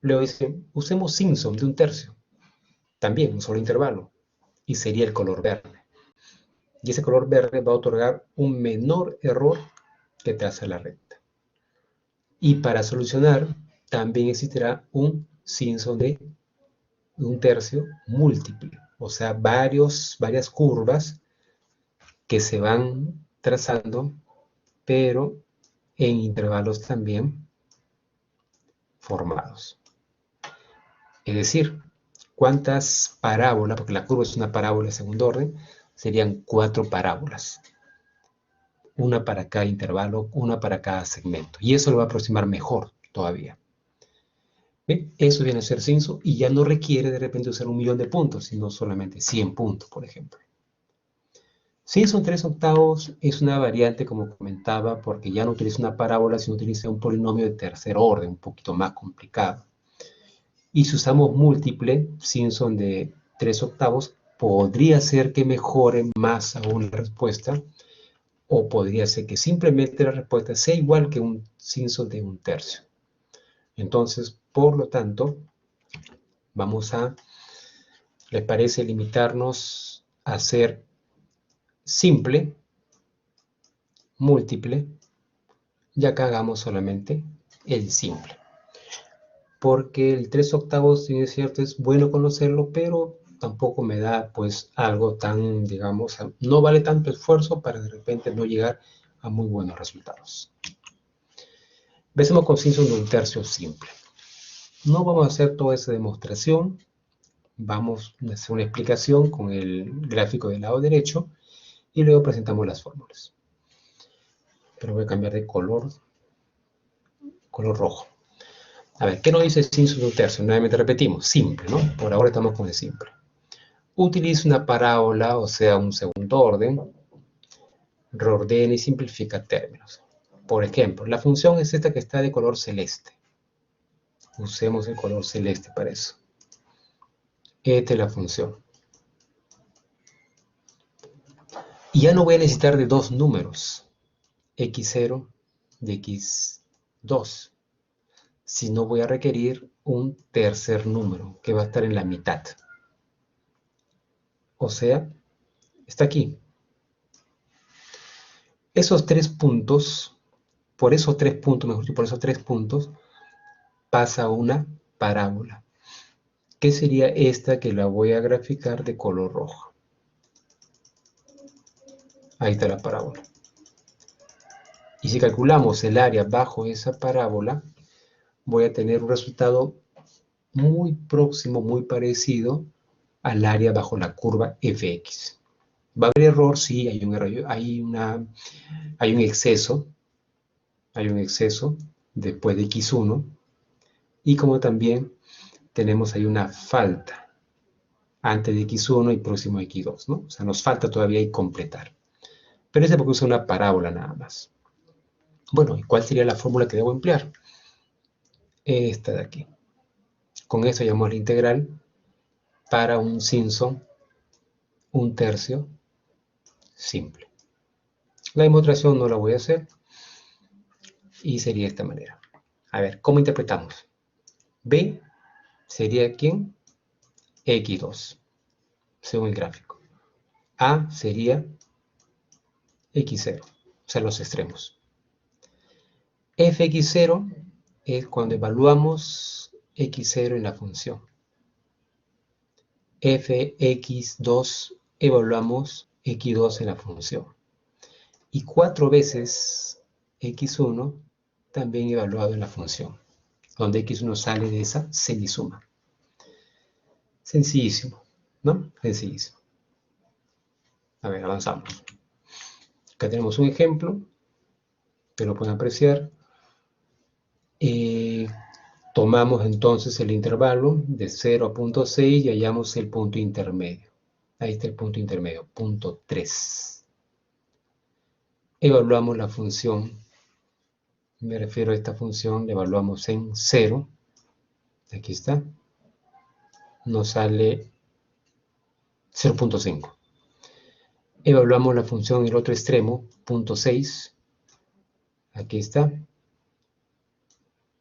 Luego dicen, usemos Simpson de 1/3, también un solo intervalo, y sería el color verde. Y ese color verde va a otorgar un menor error que traza la recta. Y para solucionar, también existirá un Simpson de 1/3 múltiple, o sea, varias curvas que se van trazando, pero en intervalos también formados. Es decir, ¿cuántas parábolas? Porque la curva es una parábola de segundo orden, serían 4 parábolas. Una para cada intervalo, una para cada segmento. Y eso lo va a aproximar mejor todavía. ¿Bien? Eso viene a ser Simpson y ya no requiere de repente usar 1.000.000 de puntos, sino solamente 100 puntos, por ejemplo. Simpson 3/8 es una variante, como comentaba, porque ya no utiliza una parábola, sino utiliza un polinomio de tercer orden, un poquito más complicado. Y si usamos múltiple, Simpson de 3/8, podría ser que mejore más aún la respuesta, o podría ser que simplemente la respuesta sea igual que un Simpson de 1/3. Entonces, por lo tanto, vamos a, ¿les parece limitarnos a hacer simple, múltiple, y acá hagamos solamente el simple? Porque el 3/8, si es cierto, es bueno conocerlo, pero tampoco me da pues algo tan, digamos, no vale tanto esfuerzo para de repente no llegar a muy buenos resultados. Empecemos con Simpson de un tercio simple. No vamos a hacer toda esa demostración. Vamos a hacer una explicación con el gráfico del lado derecho y luego presentamos las fórmulas. Pero voy a cambiar de color rojo. A ver, ¿qué nos dice Simpson de un tercio? Nuevamente repetimos, simple, ¿no? Por ahora estamos con el simple. Utiliza una parábola, o sea, un segundo orden, reordena y simplifica términos. Por ejemplo, la función es esta que está de color celeste. Usemos el color celeste para eso. Esta es la función. Y ya no voy a necesitar de dos números, x0 y x2, sino voy a requerir un tercer número que va a estar en la mitad. O sea, está aquí. Esos 3 puntos, por esos 3 puntos, mejor dicho, por esos 3 puntos, pasa una parábola, que sería esta que la voy a graficar de color rojo. Ahí está la parábola. Y si calculamos el área bajo esa parábola, voy a tener un resultado muy próximo, muy parecido al área bajo la curva fx. ¿Va a haber error? Sí, hay un error, hay un exceso después de x1, y como también tenemos ahí una falta antes de x1 y próximo a x2, ¿no? O sea, nos falta todavía ahí completar. Pero ese es porque usa una parábola nada más. Bueno, ¿y cuál sería la fórmula que debo emplear? Esta de aquí. Con esto llamamos la integral para un Simpson un tercio simple. La demostración no la voy a hacer y sería de esta manera. A ver, ¿cómo interpretamos? B sería ¿quién? X2, según el gráfico. A sería X0, o sea, los extremos. Fx0 es cuando evaluamos X0 en la función. Fx2 evaluamos X2 en la función. Y 4 veces X1 también evaluado en la función, donde X1 sale de esa semisuma. Sencillísimo, ¿no? Sencillísimo. A ver, avanzamos. Acá tenemos un ejemplo, que lo pueden apreciar. Tomamos entonces el intervalo de 0 a 0.6 y hallamos el punto intermedio. Ahí está el punto intermedio, punto 3. Evaluamos la función, me refiero a esta función, la evaluamos en 0. Aquí está. Nos sale 0.5. Evaluamos la función en el otro extremo, punto 6. Aquí está.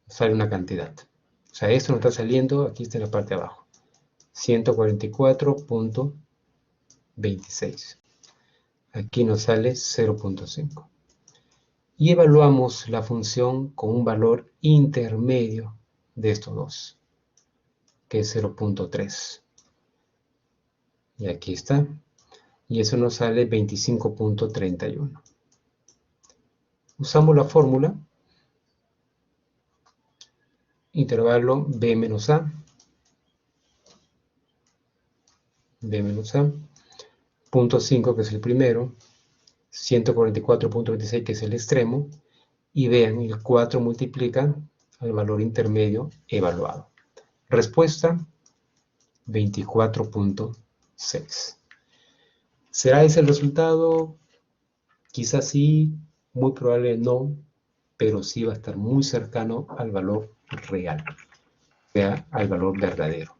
Sale una cantidad. O sea, esto nos está saliendo, aquí está en la parte de abajo. 144.26. Aquí nos sale 0.5. Y evaluamos la función con un valor intermedio de estos dos, que es 0.3. Y aquí está. Y eso nos sale 25.31. Usamos la fórmula. Intervalo b menos a. B menos a. Punto 5, que es el primero. 144.26, que es el extremo. Y vean, el 4 multiplica al valor intermedio evaluado. Respuesta, 24.6. ¿Será ese el resultado? Quizás sí, muy probable no, pero sí va a estar muy cercano al valor real, o sea, al valor verdadero.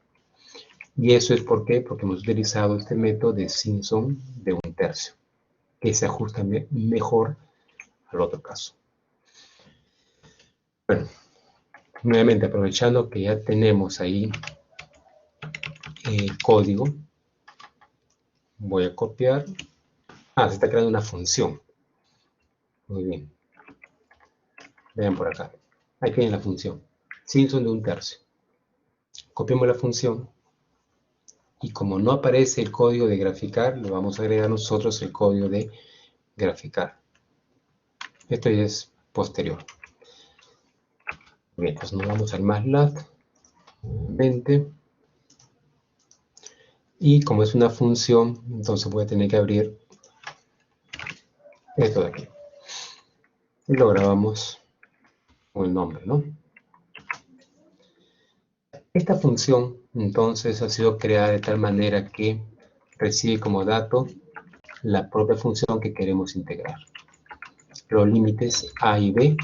Y eso es ¿por qué? Porque hemos utilizado este método de Simpson de un tercio, que se ajusta mejor al otro caso. Bueno, nuevamente aprovechando que ya tenemos ahí el código, voy a copiar. Se está creando una función. Muy bien. Vean por acá. Ahí tienen la función. Simpson de un tercio. Copiamos la función. Y como no aparece el código de graficar, le vamos a agregar nosotros el código de graficar. Esto ya es posterior. Bien, pues nos vamos al MATLAB, nuevamente. Y como es una función, entonces voy a tener que abrir esto de aquí. Y lo grabamos con el nombre, ¿no? Esta función, entonces, ha sido creada de tal manera que recibe como dato la propia función que queremos integrar. Los límites a y b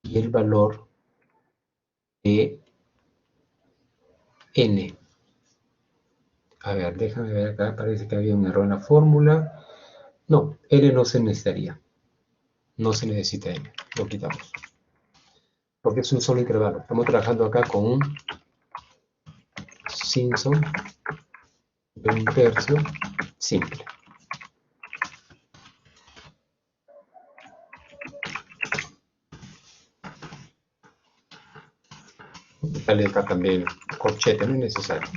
y el valor de n. A ver, déjame ver acá, parece que había un error en la fórmula. No, n no se necesitaría. No se necesita n, lo quitamos. Porque es un solo intervalo. Estamos trabajando acá con un Simpson de un tercio simple. Sale acá también corchete, no es necesario.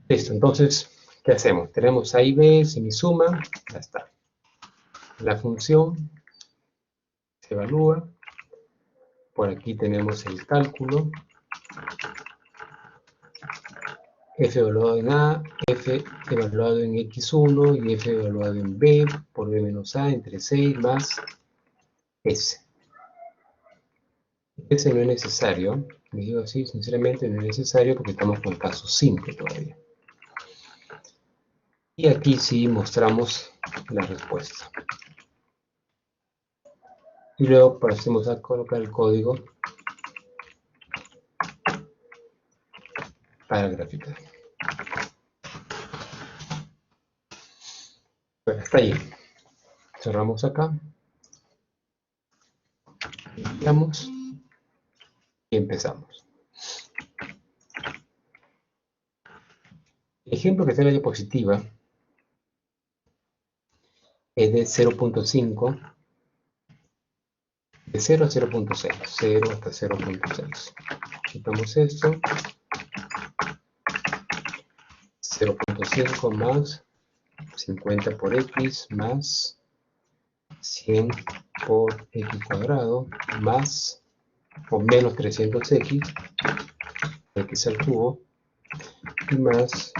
Listo, entonces, ¿qué hacemos? Tenemos A y B, semisuma, ya está. La función se evalúa. Por aquí tenemos el cálculo. F evaluado en A, F evaluado en X1 y F evaluado en B por B menos A entre 6 más S. S no es necesario, les digo así, sinceramente no es necesario porque estamos con el caso simple todavía. Y aquí sí mostramos la respuesta. Y luego pasemos a colocar el código para graficar. Bueno, hasta ahí. Cerramos acá. Limpiamos y empezamos. El ejemplo que está en la diapositiva es de 0.5, de 0 a 0.6, 0 hasta 0.6. Quitamos esto, 0.5 más 50 por x más 100 por x cuadrado más o menos 300x, x al cubo, y más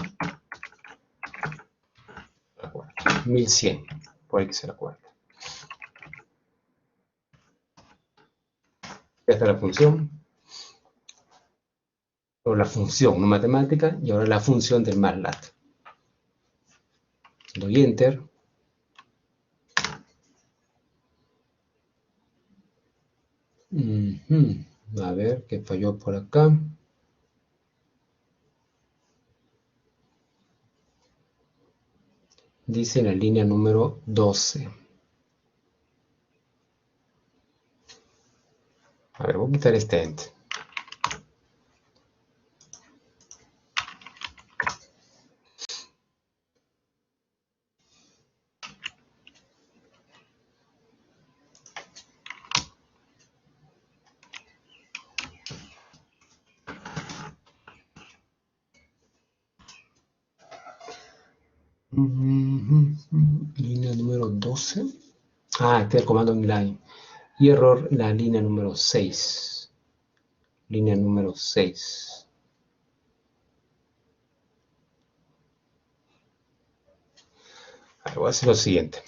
1100 por x a la cuarta. Ya está la función, o la función no matemática, y ahora la función del MATLAB. Doy Enter. A ver, ¿qué falló por acá? Dice en la línea número 12. A ver, voy a quitar este ente. Línea número 12. Ah, este es el comando inline. Y error la línea número 6. Línea número 6. Voy a hacer lo siguiente.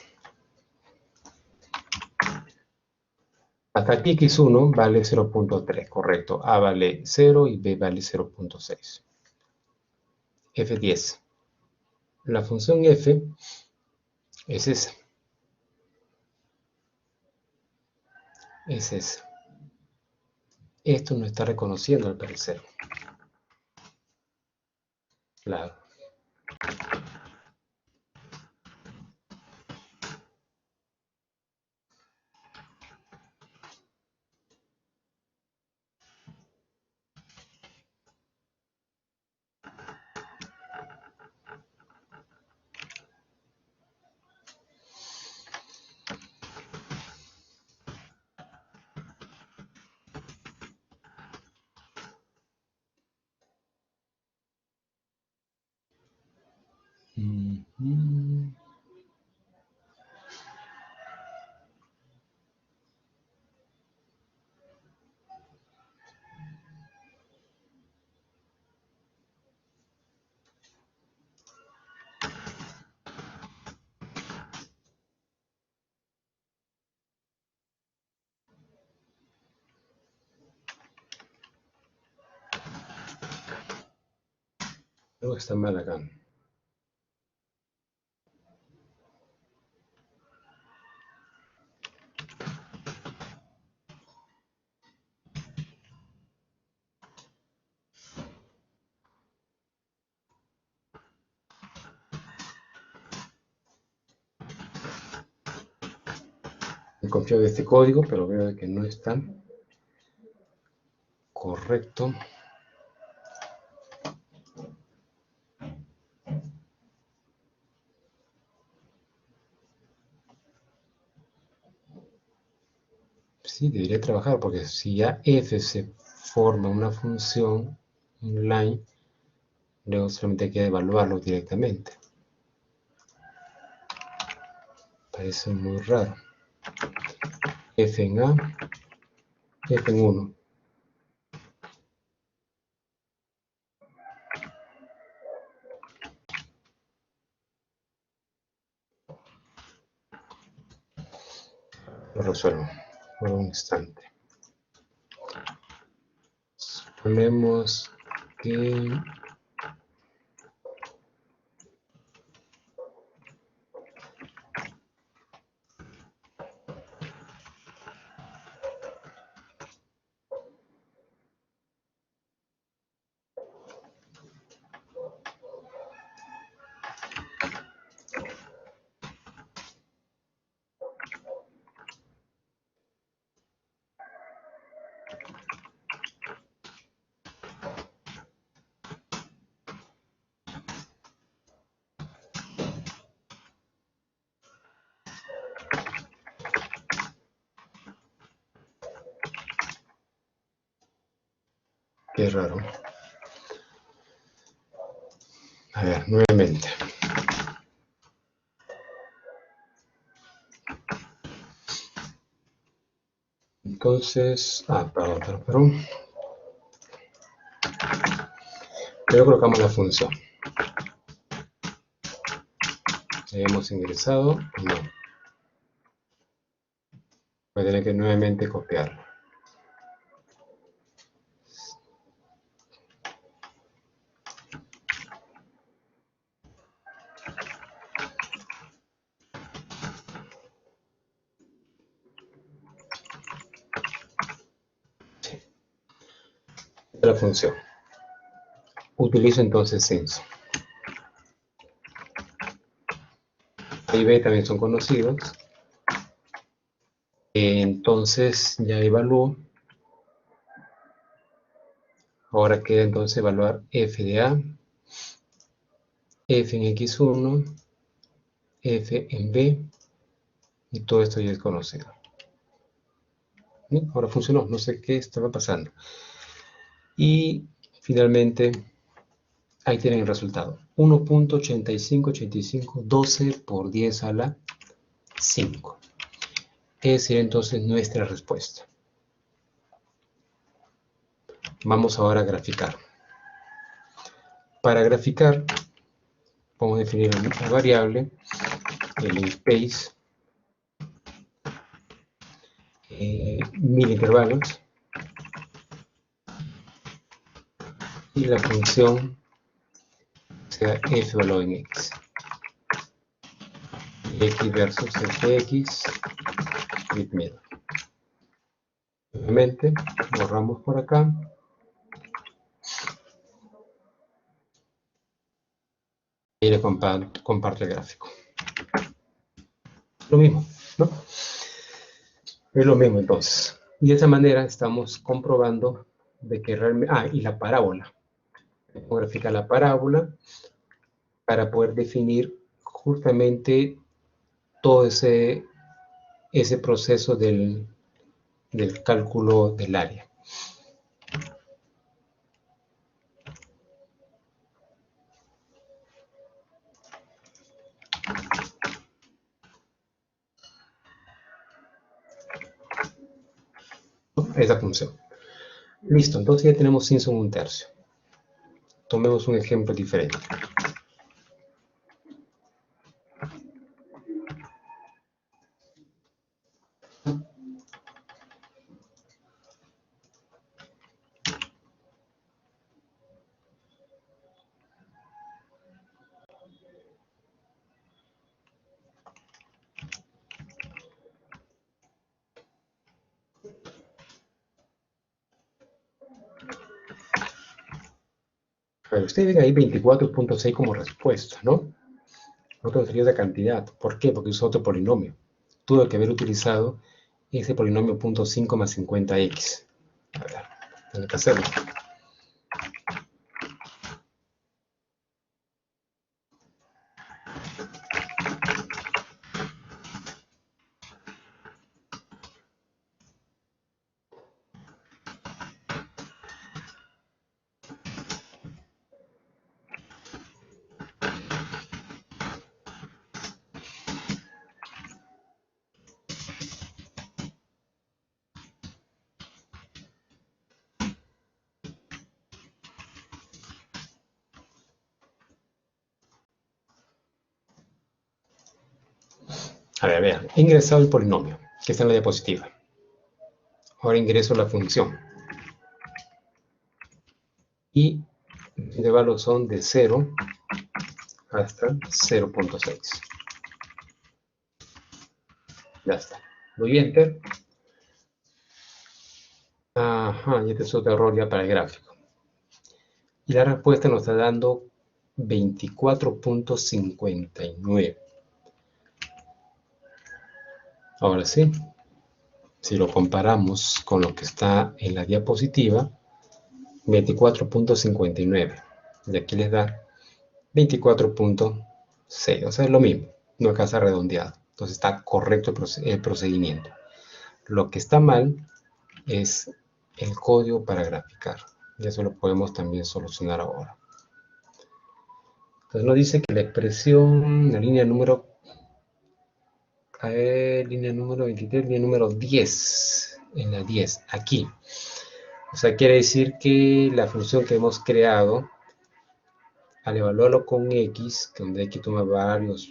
Hasta aquí x1 vale 0.3, correcto. A vale 0 y b vale 0.6. F10. La función f es esa. Es esa. Esto no está reconociendo al parecer. Claro. Algo está mal acá. Me confío de este código, pero veo que no está correcto. Sí, debería trabajar, porque si ya f se forma una función online, luego solamente hay que evaluarlo directamente. Parece muy raro. F en A, F en 1. Lo resuelvo por un instante. Ponemos que qué raro. A ver, nuevamente. Entonces, perdón. Pero colocamos la función. Hemos ingresado, no. Voy a tener que nuevamente copiarlo. Sí. La función. Utilizo entonces censo. A y B también son conocidos. Entonces ya evalúo. Ahora queda entonces evaluar f de A, f en x1, f en B, y todo esto ya es conocido. Ahora funcionó, no sé qué estaba pasando. Y finalmente, ahí tienen el resultado. 1.858512 por 10 a la 5. Esa sería entonces nuestra respuesta. Vamos ahora a graficar. Para graficar, vamos a definir una variable, el space, 1000 intervalos, y la función sea f valor en x. X versus fx, aritmético. Nuevamente, borramos por acá. Y le comparto el gráfico. Lo mismo, ¿no? Es lo mismo entonces. Y de esa manera estamos comprobando de que realmente... y la parábola. Vamos a graficar la parábola para poder definir justamente todo ese proceso del cálculo del área. Esa función. Listo, entonces ya tenemos Simpson un tercio. Tomemos un ejemplo diferente. Pero ustedes ven ahí 24.6 como respuesta, ¿no? Otro sería de cantidad. ¿Por qué? Porque es otro polinomio. Tuve que haber utilizado ese polinomio .5 más 50x. A ver, tengo que hacerlo. A ver, vean, he ingresado el polinomio, que está en la diapositiva. Ahora ingreso la función. Y los intervalos son de 0 hasta 0.6. Ya está. Doy Enter. Ajá, y este es otro error ya para el gráfico. Y la respuesta nos está dando 24.59. Ahora sí, si lo comparamos con lo que está en la diapositiva, 24.59. Y aquí les da 24.6. O sea, es lo mismo, no alcanza redondeado. Entonces está correcto el procedimiento. Lo que está mal es el código para graficar. Y eso lo podemos también solucionar ahora. Entonces nos dice que la expresión, la línea número 23, línea número 10, en la 10, aquí. O sea, quiere decir que la función que hemos creado, al evaluarlo con x, donde hay que tomar varias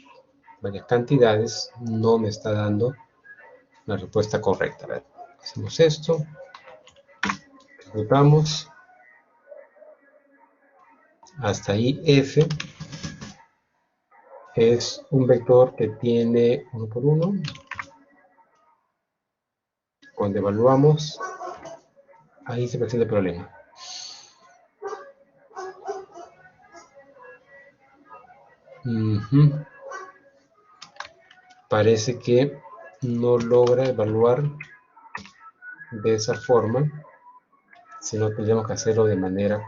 cantidades, no me está dando la respuesta correcta. A ver, hacemos esto, ejecutamos, hasta ahí f es un vector que tiene 1 por 1. Cuando evaluamos, ahí se presenta el problema. Parece que no logra evaluar de esa forma, sino tendríamos que hacerlo de manera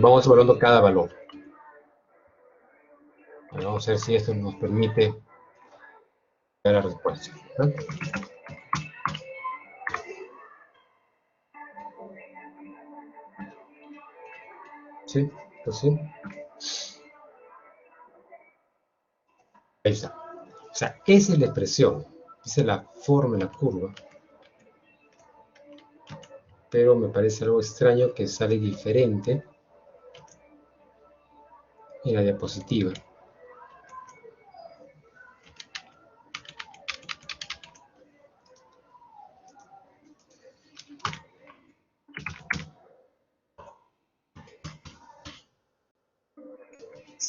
vamos evaluando cada valor. Bueno, vamos a ver si esto nos permite ver la respuesta, ¿no? Sí, pues sí. Ahí está. O sea, esa es la expresión, esa es la forma de la curva. Pero me parece algo extraño que sale diferente en la diapositiva.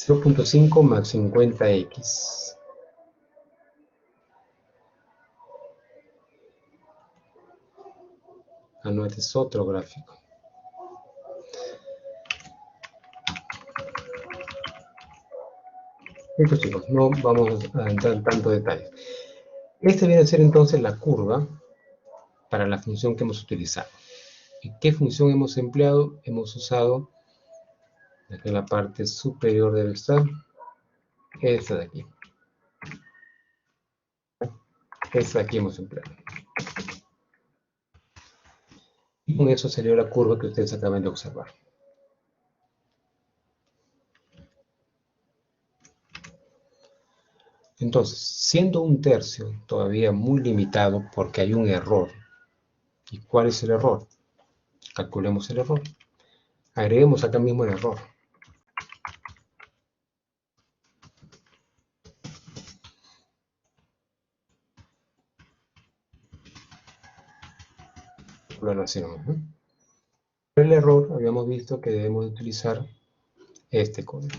.5 más 50x. Ah, no, este es otro gráfico. Listo, chicos, no vamos a entrar en tanto detalle. Este viene a ser entonces la curva para la función que hemos utilizado. ¿Y qué función hemos empleado? Hemos usado, aquí en la parte superior debe estar, esta de aquí. Esta de aquí hemos empleado. Y con eso salió la curva que ustedes acaban de observar. Entonces, siendo un tercio todavía muy limitado porque hay un error. ¿Y cuál es el error? Calculemos el error. Agreguemos acá mismo el error. Evaluación. el error habíamos visto que debemos utilizar este código.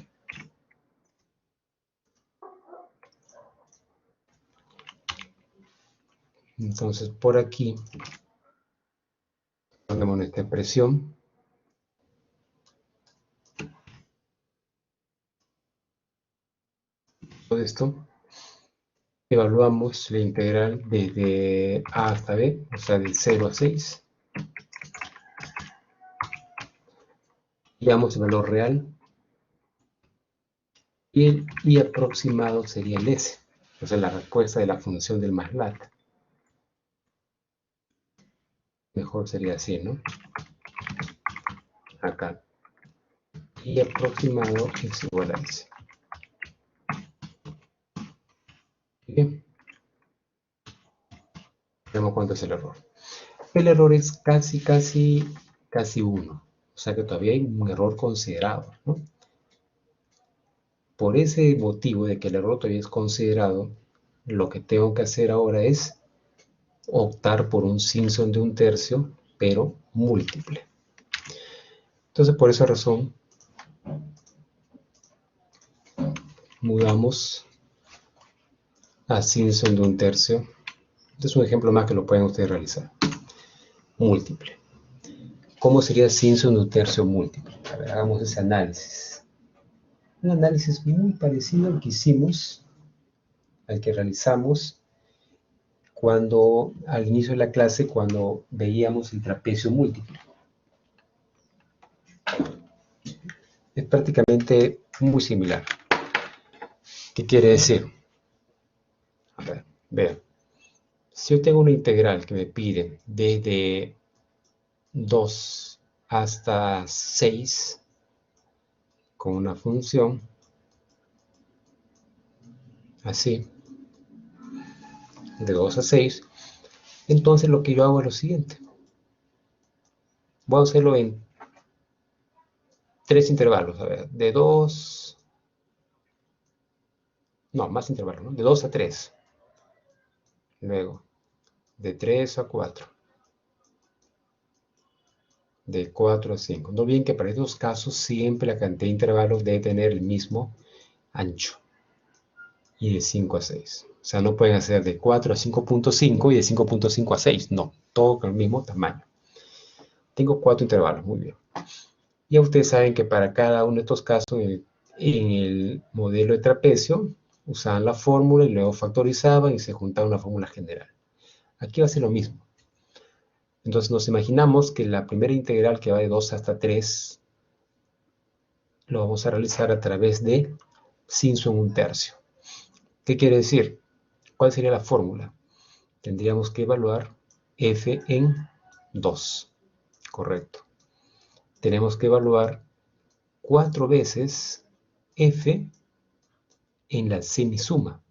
Entonces por aquí ponemos nuestra expresión. Todo esto. Evaluamos la integral desde a hasta b, o sea, de 0 a 6. Llevamos el valor real. Y el y aproximado sería el s, o sea, la respuesta de la función del MATLAB. Mejor sería así, ¿no? Acá. Y aproximado es igual a s. Bien. Veamos cuánto es el error. El error es casi 1. O sea que todavía hay un error considerado, ¿no? Por ese motivo de que el error todavía es considerado, lo que tengo que hacer ahora es optar por un Simpson de 1/3, pero múltiple. Entonces, por esa razón, mudamos a Simpson de 1/3. Este es un ejemplo más que lo pueden ustedes realizar. Múltiple. ¿Cómo sería Simpson de 1/3 múltiple? A ver, hagamos ese análisis. Un análisis muy parecido al que hicimos, al que realizamos al inicio de la clase, cuando veíamos el trapecio múltiple. Es prácticamente muy similar. ¿Qué quiere decir? A ver, vean. Si yo tengo una integral que me pide desde 2 hasta 6 con una función así, de 2 a 6, entonces lo que yo hago es lo siguiente. Voy a hacerlo en 3 intervalos, a ver, de 2, no, más intervalos, ¿no? De 2 a 3, luego de 3 a 4, de 4 a 5. No bien que para estos casos siempre la cantidad de intervalos debe tener el mismo ancho, y de 5 a 6. O sea, no pueden hacer de 4 a 5.5 y de 5.5 a 6, no, todo con el mismo tamaño. Tengo 4 intervalos, muy bien. Ya ustedes saben que para cada uno de estos casos, en el modelo de trapecio, usaban la fórmula y luego factorizaban y se juntaba una fórmula general. Aquí va a ser lo mismo. Entonces nos imaginamos que la primera integral, que va de 2 hasta 3, lo vamos a realizar a través de Simpson 1/3. ¿Qué quiere decir? ¿Cuál sería la fórmula? Tendríamos que evaluar f en 2. Correcto. Tenemos que evaluar 4 veces f en la semisuma.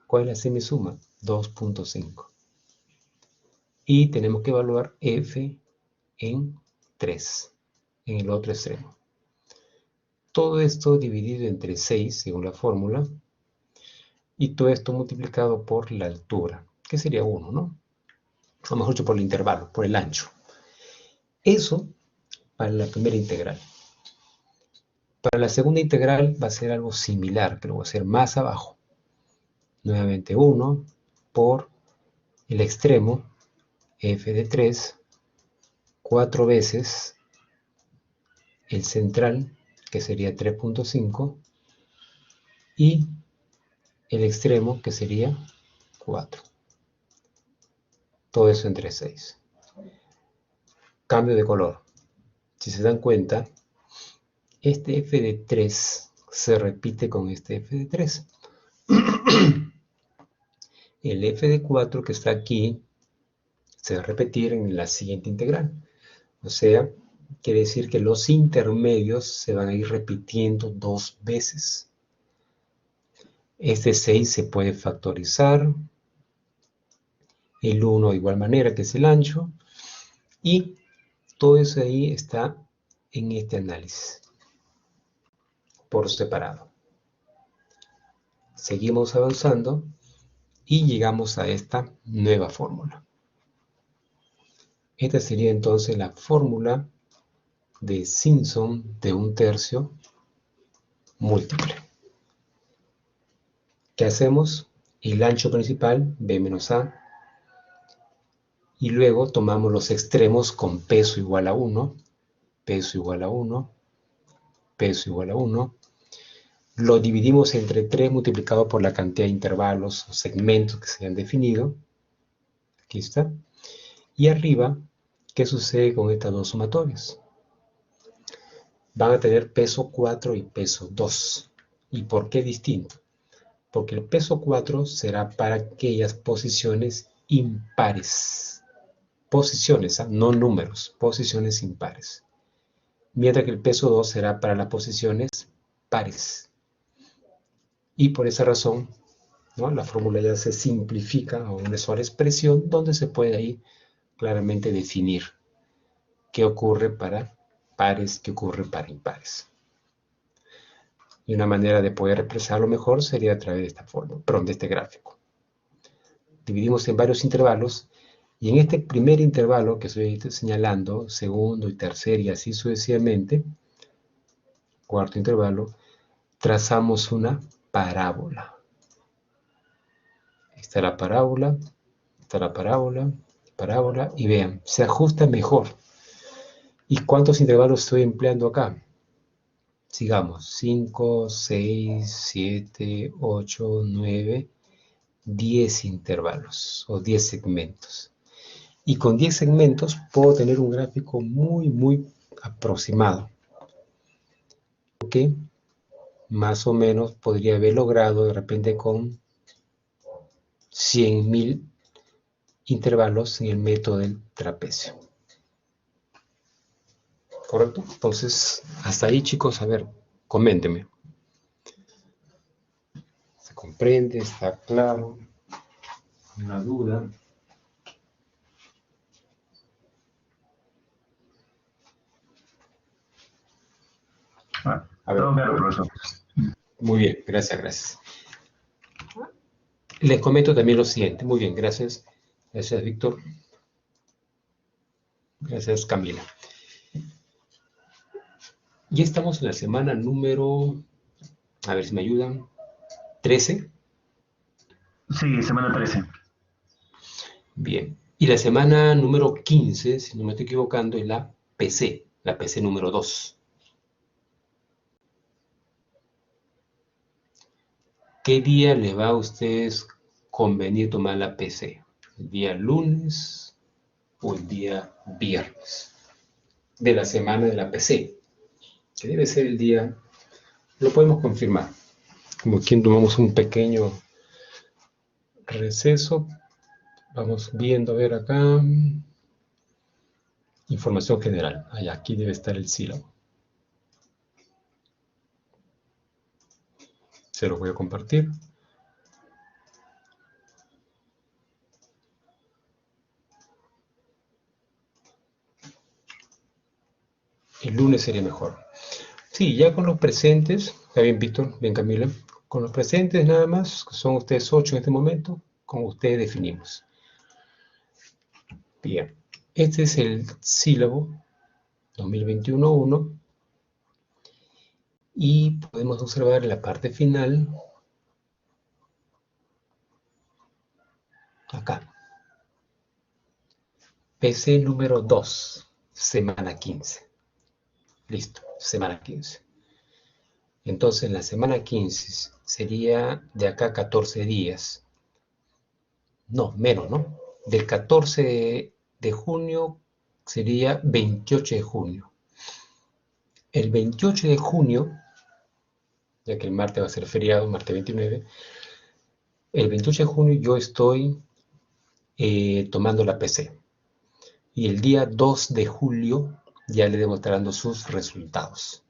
¿Cuál es la semisuma? 2.5. Y tenemos que evaluar f en 3, en el otro extremo. Todo esto dividido entre 6, según la fórmula, y todo esto multiplicado por la altura, que sería 1, ¿no? O mejor dicho, por el intervalo, por el ancho. Eso para la primera integral. Para la segunda integral va a ser algo similar, pero va a ser más abajo. Nuevamente 1 por el extremo, f de 3, 4 veces el central, que sería 3.5, y el extremo, que sería 4. Todo eso entre 6. Cambio de color. Si se dan cuenta, este f de 3 se repite con este f de 3. El f de 4 que está aquí se va a repetir en la siguiente integral. O sea, quiere decir que los intermedios se van a ir repitiendo 2 veces. Este 6 se puede factorizar. El 1 de igual manera, que es el ancho. Y todo eso ahí está en este análisis, por separado. Seguimos avanzando y llegamos a esta nueva fórmula. Esta sería entonces la fórmula de Simpson de 1/3 múltiple. ¿Qué hacemos? El ancho principal, b menos a, y luego tomamos los extremos con peso igual a 1, peso igual a 1, peso igual a 1. Lo dividimos entre 3 multiplicado por la cantidad de intervalos o segmentos que se han definido. Aquí está. Y arriba, ¿qué sucede con estas dos sumatorias? Van a tener peso 4 y peso 2. ¿Y por qué distinto? Porque el peso 4 será para aquellas posiciones impares. Posiciones, no números, posiciones impares. Mientras que el peso 2 será para las posiciones pares. Y por esa razón, ¿no?, la fórmula ya se simplifica a una sola expresión donde se puede ahí claramente definir qué ocurre para pares, qué ocurre para impares. Y una manera de poder expresarlo mejor sería a través de esta forma, perdón, de este gráfico. Dividimos en varios intervalos y en este primer intervalo que estoy señalando, segundo y tercer y así sucesivamente, cuarto intervalo, trazamos una parábola. Está la parábola, está la parábola, parábola, y vean, se ajusta mejor. ¿Y cuántos intervalos estoy empleando acá? Sigamos, 5, 6, 7, 8, 9, 10 intervalos o 10 segmentos. Y con 10 segmentos puedo tener un gráfico muy aproximado. Que más o menos podría haber logrado de repente con 100.000 intervalos en el método del trapecio. ¿Correcto? Entonces, hasta ahí, chicos, a ver, coméntenme. ¿Se comprende? ¿Está claro? ¿Una duda? A ver. Todo claro, profesor. Muy bien, gracias. Les comento también lo siguiente. Muy bien, gracias. Gracias, Víctor. Gracias, Camila. Ya estamos en la semana número, a ver si me ayudan, 13. Sí, semana 13. Bien. Y la semana número 15, si no me estoy equivocando, es la PC número 2. ¿Qué día les va a ustedes convenir tomar la PC? ¿El día lunes o el día viernes de la semana de la PC? Que debe ser el día, lo podemos confirmar. Como quien tomamos un pequeño receso. Vamos viendo, a ver acá. Información general. Aquí debe estar el sílabo. Se los voy a compartir. El lunes sería mejor. Sí, ya con los presentes, está bien, Víctor, bien, Camila. Con los presentes nada más, que son ustedes 8 en este momento, con ustedes definimos. Bien, este es el sílabo 2021-1 y podemos observar en la parte final, acá, PC número 2, semana 15. Listo, semana 15. Entonces, en la semana 15 sería de acá 14 días. No, menos, ¿no? Del 14 de junio sería 28 de junio. El 28 de junio, ya que el martes va a ser feriado, martes 29, el 28 de junio yo estoy tomando la PC. Y el día 2 de julio ya le demostrando sus resultados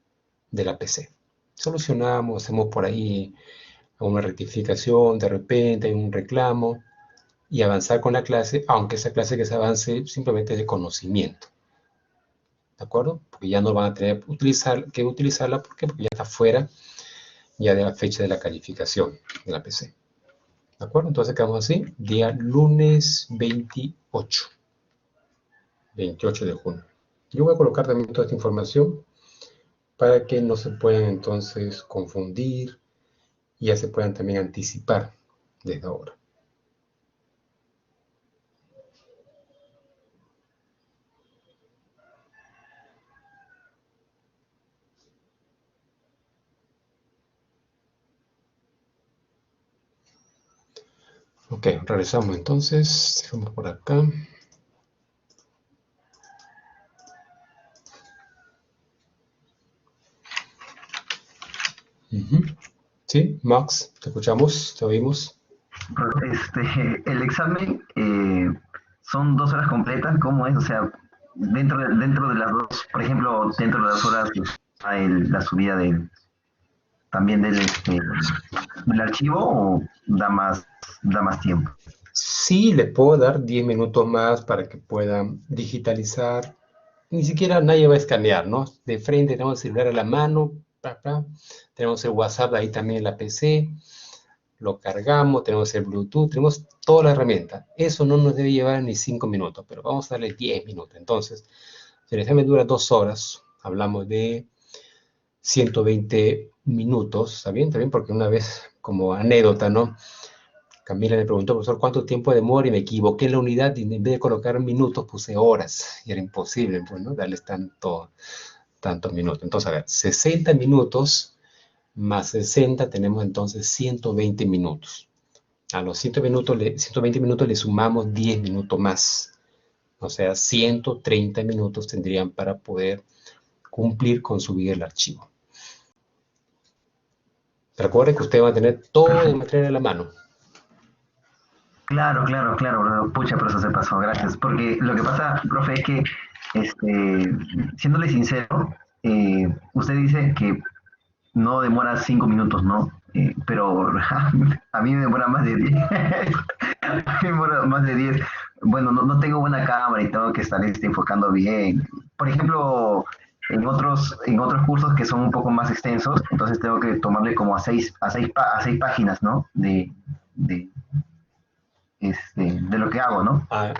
de la PC. Solucionamos, hacemos por ahí una rectificación, de repente hay un reclamo, y avanzar con la clase, aunque esa clase que se avance simplemente es de conocimiento. ¿De acuerdo? Porque ya no van a tener que utilizarla, ¿por qué? Porque ya está fuera ya de la fecha de la calificación de la PC. ¿De acuerdo? Entonces quedamos así, día lunes 28. 28 de junio. Yo voy a colocar también toda esta información para que no se puedan entonces confundir y ya se puedan también anticipar desde ahora. Ok, regresamos entonces, dejamos por acá. Ujú. Sí, Max, te escuchamos, te oímos. El examen son 2 horas completas, ¿cómo es? O sea, dentro de las dos, por ejemplo, dentro de las horas está la subida también del archivo o da más tiempo. Sí, le puedo dar 10 minutos más para que puedan digitalizar. Ni siquiera nadie va a escanear, ¿no? De frente tenemos el celular a la mano, pa, pa. Tenemos el WhatsApp ahí también en la PC, lo cargamos, tenemos el Bluetooth, tenemos toda la herramienta. Eso no nos debe llevar ni 5 minutos, pero vamos a darle 10 minutos. Entonces, si el examen dura 2 horas, hablamos de 120 minutos, ¿está bien? Está bien, porque una vez, como anécdota, ¿no? Camila me preguntó, profesor, ¿cuánto tiempo demora? Y me equivoqué en la unidad y en vez de colocar minutos puse horas. Y era imposible, pues, ¿no? Darles tantos minutos. Entonces, a ver, 60 minutos más 60 tenemos entonces 120 minutos. A los 120 minutos le sumamos 10 minutos más. O sea, 130 minutos tendrían para poder cumplir con subir el archivo. Recuerde que usted va a tener todo el Perfecto. material a la mano. Claro, claro, claro. Pucha, pero eso se pasó, gracias. Porque lo que pasa, profe, es que, siéndole sincero, usted dice que no demora 5 minutos, ¿no? Pero a mí me demora más de 10. A mí me demora más de 10. Bueno, no tengo buena cámara y tengo que estar enfocando bien. Por ejemplo, en otros cursos que son un poco más extensos, entonces tengo que tomarle como a seis páginas, ¿no? De lo que hago, ¿no? Ah,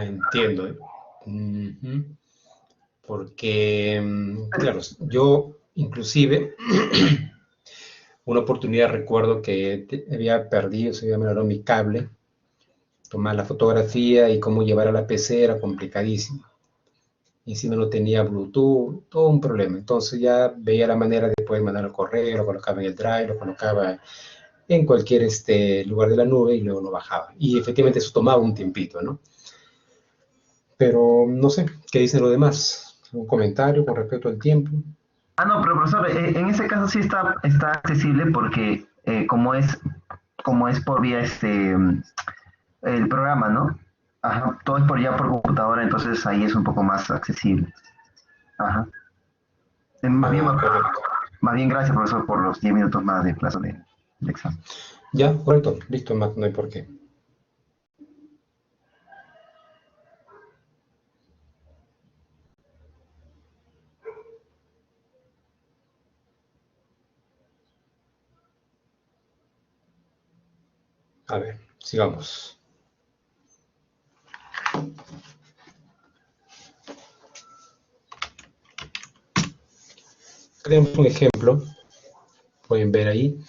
entiendo. Ujú. Porque, claro, yo inclusive una oportunidad recuerdo que había perdido, se había malogrado mi cable, tomar la fotografía y cómo llevar a la PC era complicadísimo. Y encima no tenía Bluetooth, todo un problema. Entonces ya veía la manera de poder mandar al correo, lo colocaba en el Drive, lo colocaba en cualquier lugar de la nube y luego lo bajaba. Y efectivamente eso tomaba un tiempito, ¿no? Pero no sé, ¿qué dicen los demás? ¿Un comentario con respecto al tiempo? Ah, no, pero profesor, en ese caso sí está accesible porque como es por vía el programa, ¿no? Ajá, todo es ya por computadora, entonces ahí es un poco más accesible. Ajá. Más bien, Ah, correcto. más bien gracias, profesor, por los 10 minutos más de plazo de examen. Ya, correcto. Listo, Mac, no hay por qué. A ver, sigamos. Tenemos un ejemplo, pueden ver ahí.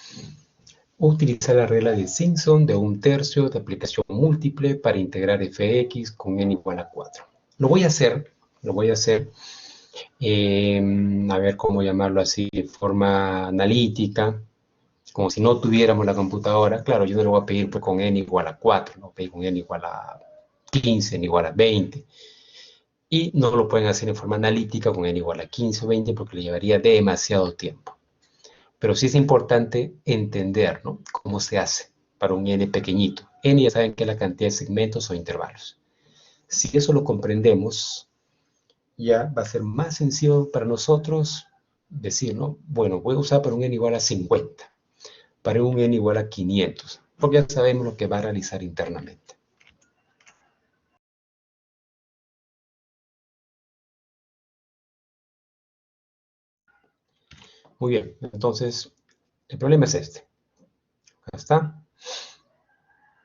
Utilizar la regla de Simpson de 1/3 de aplicación múltiple para integrar fx con n igual a 4. Lo voy a hacer, a ver cómo llamarlo así, de forma analítica, como si no tuviéramos la computadora. Claro, yo no le voy a pedir pues, con n igual a 4, no voy a pedir con n igual a 15, n igual a 20. Y no lo pueden hacer en forma analítica con n igual a 15 o 20 porque le llevaría demasiado tiempo. Pero sí es importante entender, ¿no? Cómo se hace para un n pequeñito. N ya saben que es la cantidad de segmentos o intervalos. Si eso lo comprendemos, ya va a ser más sencillo para nosotros decir, ¿no? Bueno, voy a usar para un n igual a 50, para un n igual a 500, porque ya sabemos lo que va a realizar internamente. Muy bien, entonces el problema es este. Acá está.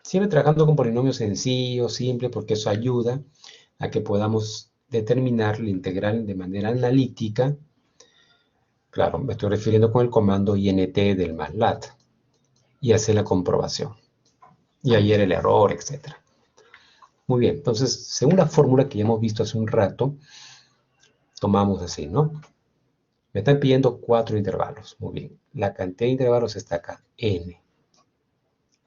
Siempre trabajando con polinomios sencillos, simples, porque eso ayuda a que podamos determinar la integral de manera analítica. Claro, me estoy refiriendo con el comando int del MATLAB y hacer la comprobación. Y ayer el error, etc. Muy bien, entonces, según la fórmula que ya hemos visto hace un rato, tomamos así, ¿no? Me están pidiendo 4 intervalos. Muy bien, la cantidad de intervalos está acá, n.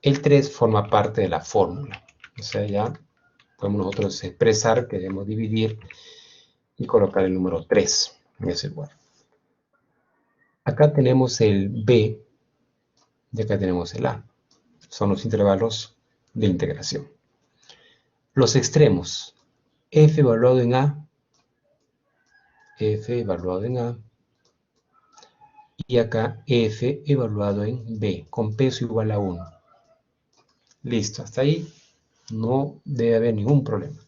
El 3 forma parte de la fórmula. O sea, ya podemos nosotros expresar, queremos dividir y colocar el número 3 en ese lugar. Acá tenemos el b y acá tenemos el a. Son los intervalos de integración. Los extremos, f evaluado en a, f evaluado en a, y acá f evaluado en b, con peso igual a 1. Listo, hasta ahí no debe haber ningún problema.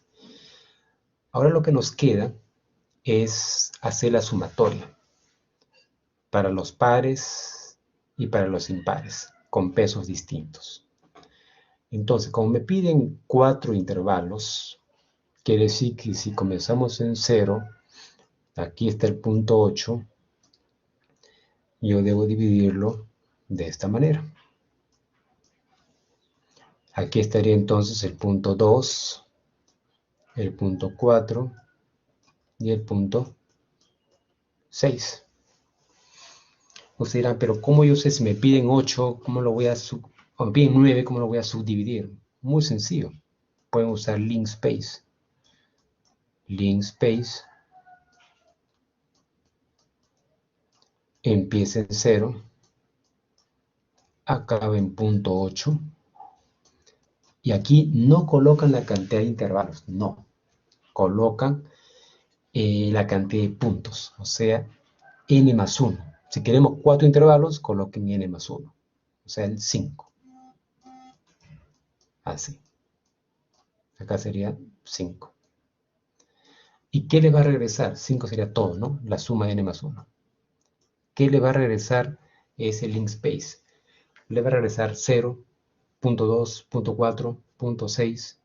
Ahora lo que nos queda es hacer la sumatoria para los pares y para los impares, con pesos distintos. Entonces, como me piden 4 intervalos, quiere decir que si comenzamos en 0, aquí está el punto 8, yo debo dividirlo de esta manera. Aquí estaría entonces el punto 2, el punto 4 y el punto 6. Ustedes dirán, pero ¿cómo yo sé si me piden 8, cómo lo voy a o me piden 9, cómo lo voy a subdividir? Muy sencillo. Pueden usar linspace. Linspace empieza en 0, acaba en punto 8, y aquí no colocan la cantidad de intervalos, no. Colocan la cantidad de puntos, o sea, n más 1. Si queremos 4 intervalos, coloquen n más 1, o sea, el 5. Así. Acá sería 5. ¿Y qué le va a regresar? 5 sería todo, ¿no? La suma de n más 1. ¿Qué le va a regresar ese linspace? Le va a regresar 0, punto 2, punto 4, punto 6,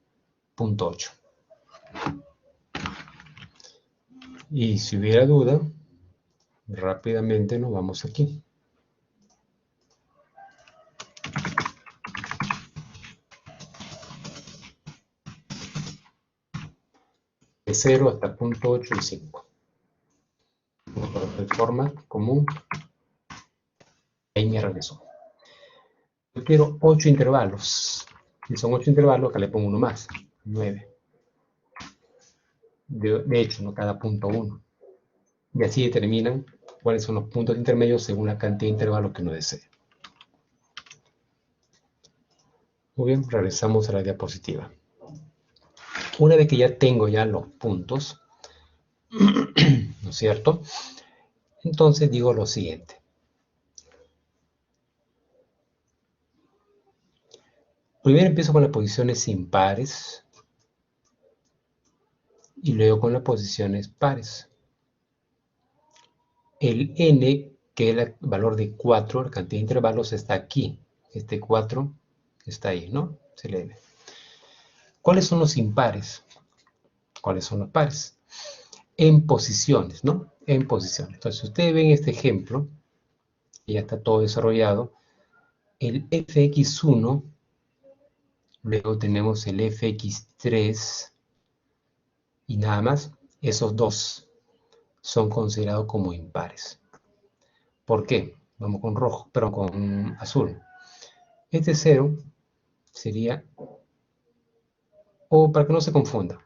punto 8. Y si hubiera duda, rápidamente nos vamos aquí. De 0 hasta punto 8 y 5. De forma común. Ahí me regresó. Yo quiero 8 intervalos. Si son 8 intervalos, acá le pongo uno más. 9. De hecho, no cada punto 1. Y así determinan cuáles son los puntos intermedios según la cantidad de intervalos que uno desee. Muy bien, regresamos a la diapositiva. Una vez que ya tengo ya los puntos, ¿no es cierto? Entonces digo lo siguiente. Primero empiezo con las posiciones impares y luego con las posiciones pares. El n, que es el valor de 4, la cantidad de intervalos, está aquí. Este 4 está ahí, ¿no? Se lee. ¿Cuáles son los impares? ¿Cuáles son los pares? En posiciones, ¿no? En posiciones. Entonces, si ustedes ven este ejemplo, que ya está todo desarrollado, el fx1, luego tenemos el fx3, y nada más, esos dos son considerados como impares. ¿Por qué? Vamos con rojo, pero con azul. Este 0 sería, o para que no se confunda,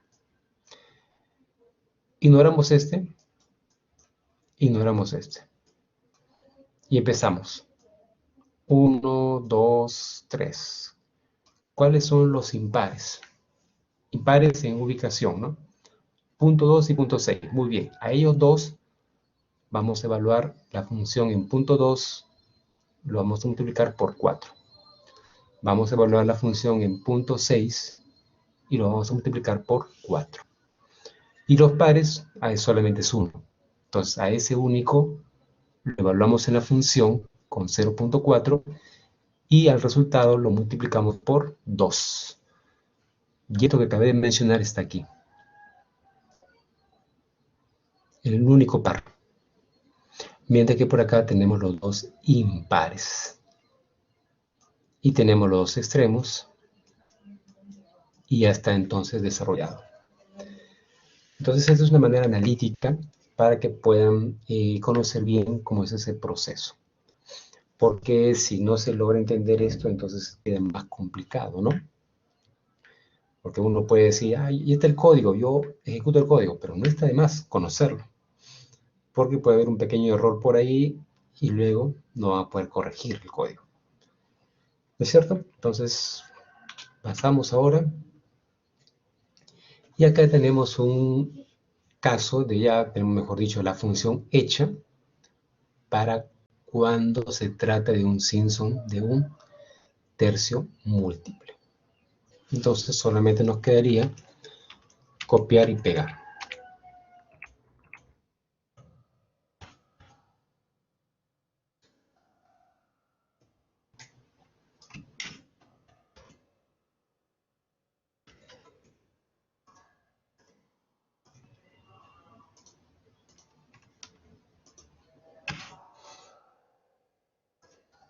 ignoramos este, ignoramos este. Y empezamos. 1, 2, 3. ¿Cuáles son los impares? Impares en ubicación, ¿no? Punto 2 y punto 6. Muy bien. A ellos dos vamos a evaluar la función en punto 2, lo vamos a multiplicar por 4. Vamos a evaluar la función en punto 6 y lo vamos a multiplicar por 4. Y los pares, solamente es 1. Entonces, a ese único lo evaluamos en la función con 0.4 y al resultado lo multiplicamos por 2. Y esto que acabé de mencionar está aquí. el único par. Mientras que por acá tenemos los dos impares. Y tenemos los dos extremos. Y ya está entonces desarrollado. Entonces, esta es una manera analítica para que puedan conocer bien cómo es ese proceso. Porque si no se logra entender esto, entonces queda más complicado, ¿no? Porque uno puede decir, ay, y está el código, yo ejecuto el código, pero no está de más conocerlo. Porque puede haber un pequeño error por ahí y luego no va a poder corregir el código. ¿No es cierto? Entonces, pasamos ahora. Y acá tenemos un caso de ya, tenemos mejor dicho, la función hecha para cuando se trata de un Simpson de un tercio múltiple. Entonces solamente nos quedaría copiar y pegar.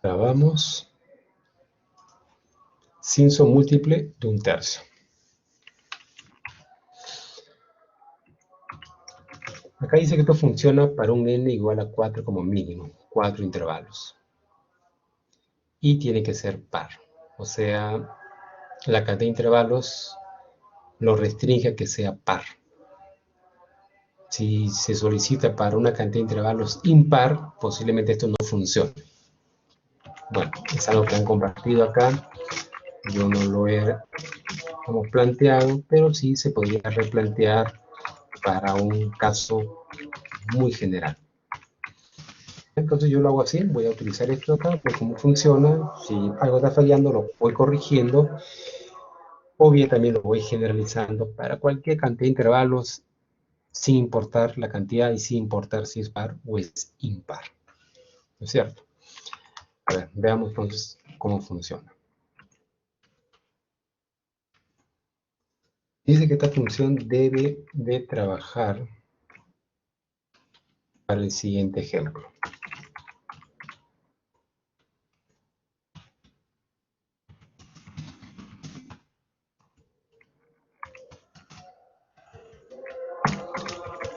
Grabamos Simpson múltiple de un tercio. Acá dice que esto funciona para un n igual a 4 como mínimo, 4 intervalos. Y tiene que ser par. O sea, la cantidad de intervalos lo restringe a que sea par. Si se solicita para una cantidad de intervalos impar, posiblemente esto no funcione. Bueno, es algo que han compartido acá. Yo no lo he como planteado, pero sí se podría replantear para un caso muy general. Entonces yo lo hago así, voy a utilizar esto acá, pues cómo funciona, si algo está fallando lo voy corrigiendo, o bien también lo voy generalizando para cualquier cantidad de intervalos, sin importar la cantidad y sin importar si es par o es impar. ¿No es cierto? A ver, veamos entonces cómo funciona. Dice que esta función debe de trabajar para el siguiente ejemplo.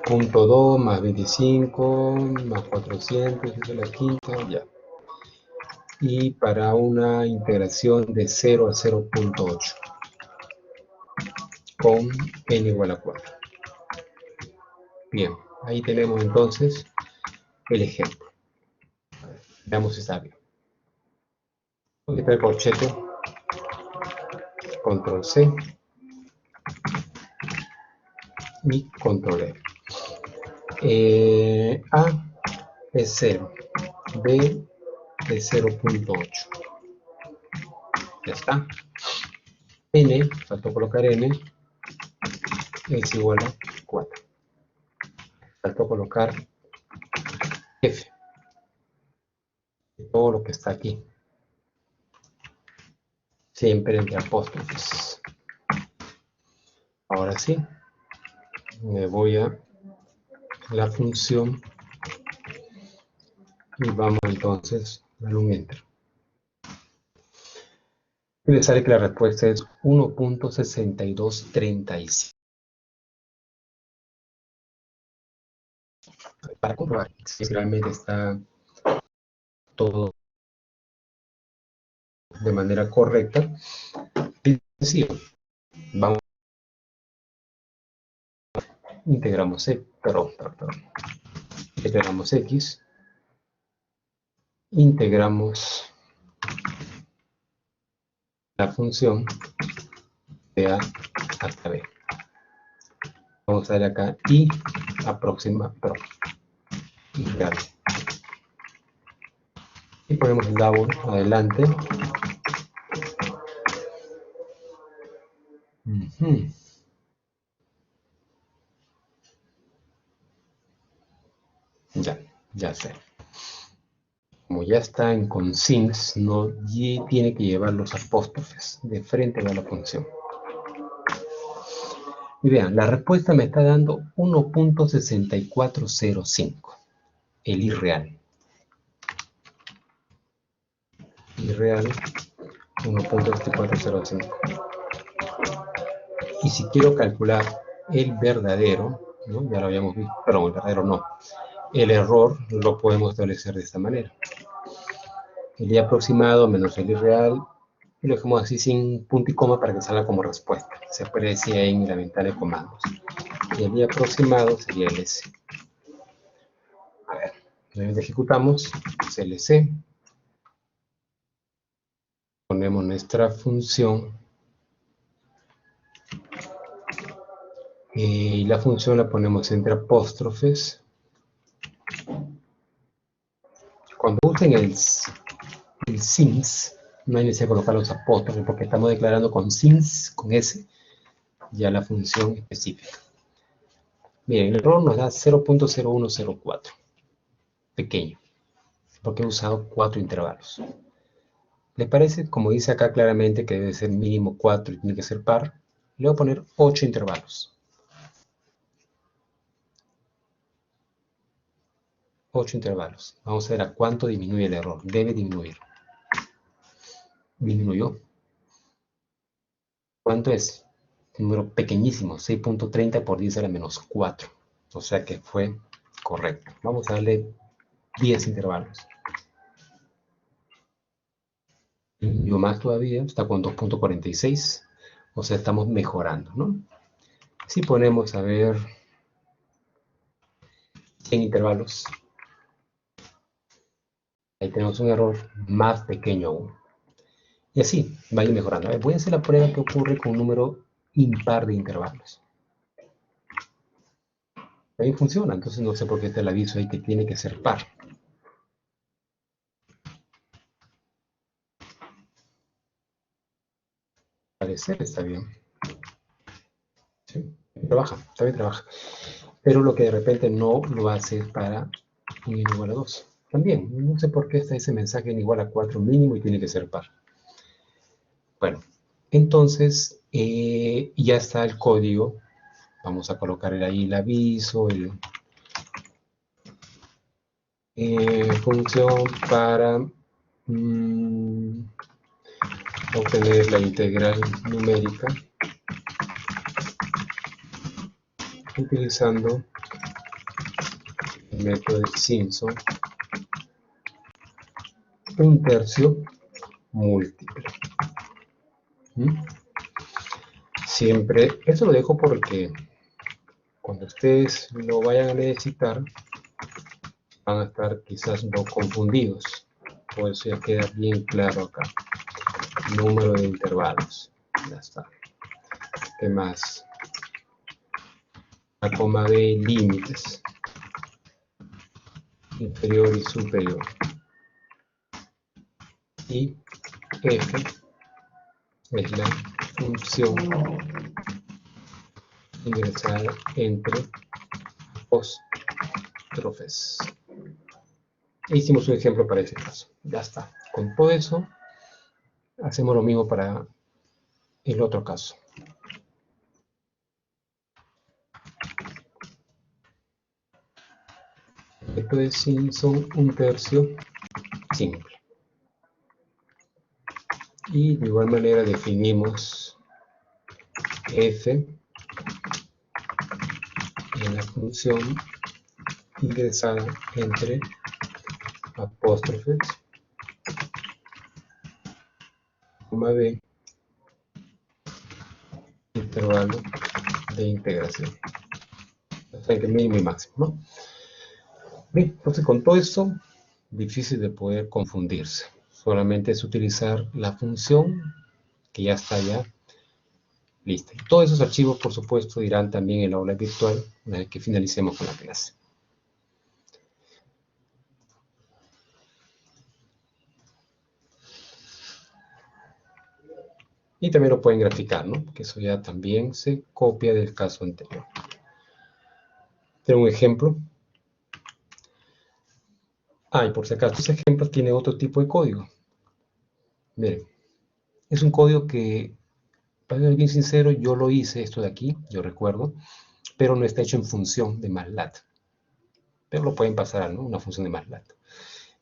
Punto 2 más 25 más 400, esa es la quinta, ya. Y para una integración de 0 a 0.8 con n igual a 4. Bien, ahí tenemos entonces el ejemplo. Veamos si está bien. Voy a quitar el corchete, control C y control F. A es 0, B es 0.8. Ya está. N, faltó colocar N, es igual a 4. Faltó colocar F, todo lo que está aquí. Siempre entre apóstrofes. Ahora sí, me voy a la función y vamos entonces a dar un enter. Y me sale que la respuesta es 1.6235. Para comprobar si realmente está todo de manera correcta, sí, vamos, integramos integramos X, integramos la función de A hasta B. Vamos a ver acá y aproxima, integral. Y ponemos el double adelante. Ya sé. Como ya está en consins, no tiene que llevar los apóstrofes. De frente va la función. Y vean, la respuesta me está dando 1.6405, el irreal. Irreal 1.6405. Y si quiero calcular el verdadero, ¿no? Ya lo habíamos visto, perdón, el verdadero no. El error lo podemos establecer de esta manera. El día aproximado menos el irreal, y lo dejamos así sin punto y coma para que salga como respuesta. Se aprecia en la ventana de comandos. Y el día aproximado sería el S. A ver, nuevamente ejecutamos, CLC, ponemos nuestra función, y la función la ponemos entre apóstrofes. Cuando usen el since, no hay necesidad de colocar los apóstrofes porque estamos declarando con since, con S, ya la función específica. Miren, el error nos da 0.0104, pequeño, porque he usado 4 intervalos. ¿Les parece? Como dice acá claramente que debe ser mínimo 4 y tiene que ser par, le voy a poner 8 intervalos. 8 intervalos. Vamos a ver a cuánto disminuye el error. Debe disminuir. Disminuyó. ¿Cuánto es? Un número pequeñísimo, 6.30 por 10 a la menos 4. O sea que fue correcto. Vamos a darle 10 intervalos. Yo más todavía, está con 2.46. O sea, estamos mejorando, ¿no? Si ponemos a ver 100 intervalos, ahí tenemos un error más pequeño aún. Y así, va a ir mejorando. A ver, voy a hacer la prueba que ocurre con un número impar de intervalos. También funciona, entonces no sé por qué te la aviso ahí que tiene que ser par. Al parecer está bien. ¿Sí? Trabaja, también trabaja. Pero lo que de repente no lo hace para un n igual a 2. También, no sé por qué está ese mensaje n igual a 4 mínimo y tiene que ser par. Bueno, entonces ya está el código. Vamos a colocar ahí el aviso, función para obtener la integral numérica utilizando el método de Simpson, un tercio múltiple. Siempre, eso lo dejo porque cuando ustedes lo vayan a necesitar, van a estar quizás no confundidos. Por eso ya queda bien claro acá. Número de intervalos. Ya está. ¿Qué más? La coma de límites. Inferior y superior. Y f es la función ingresada entre apóstrofes. E hicimos un ejemplo para ese caso. Ya está. Con todo eso, hacemos lo mismo para el otro caso. Esto es Simpson un tercio simple. Y de igual manera definimos f en la función ingresada entre apóstrofes, coma b, intervalo de integración. O sea que mínimo y máximo, ¿no? Bien, entonces con todo esto, difícil de poder confundirse. Solamente es utilizar la función que ya está ya lista. Y todos esos archivos, por supuesto, irán también en el aula virtual una vez que finalicemos con la clase. Y también lo pueden graficar, ¿no? Que eso ya también se copia del caso anterior. Tengo un ejemplo. Y por si acaso, este ejemplo tiene otro tipo de código. Miren, es un código que Para ser bien sincero, yo lo hice, esto de aquí, yo recuerdo, pero no está hecho en función de MATLAB. Pero lo pueden pasar, ¿no? Una función de MATLAB.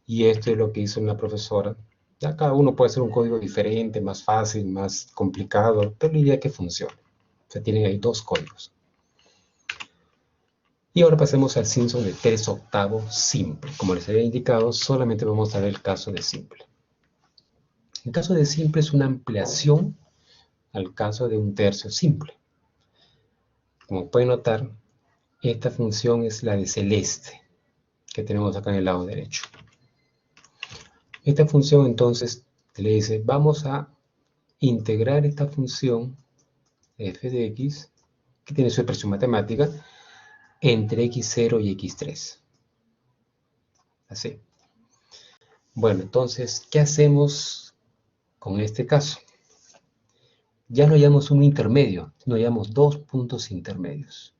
Y esto es lo que hizo una profesora. Ya cada uno puede hacer un código diferente, más fácil, más complicado, pero la idea es que funcione. O sea, tienen ahí dos códigos. Y ahora pasemos al Simpson de 3/8 simple. Como les había indicado, solamente vamos a ver el caso de simple. El caso de simple es una ampliación al caso de un tercio simple. Como pueden notar, esta función es la de celeste, que tenemos acá en el lado derecho. Esta función entonces le dice, vamos a integrar esta función f de x, que tiene su expresión matemática, entre x0 y x3. Así. Bueno, entonces, ¿qué hacemos con este caso? Ya no hallamos un intermedio, no hallamos dos puntos intermedios.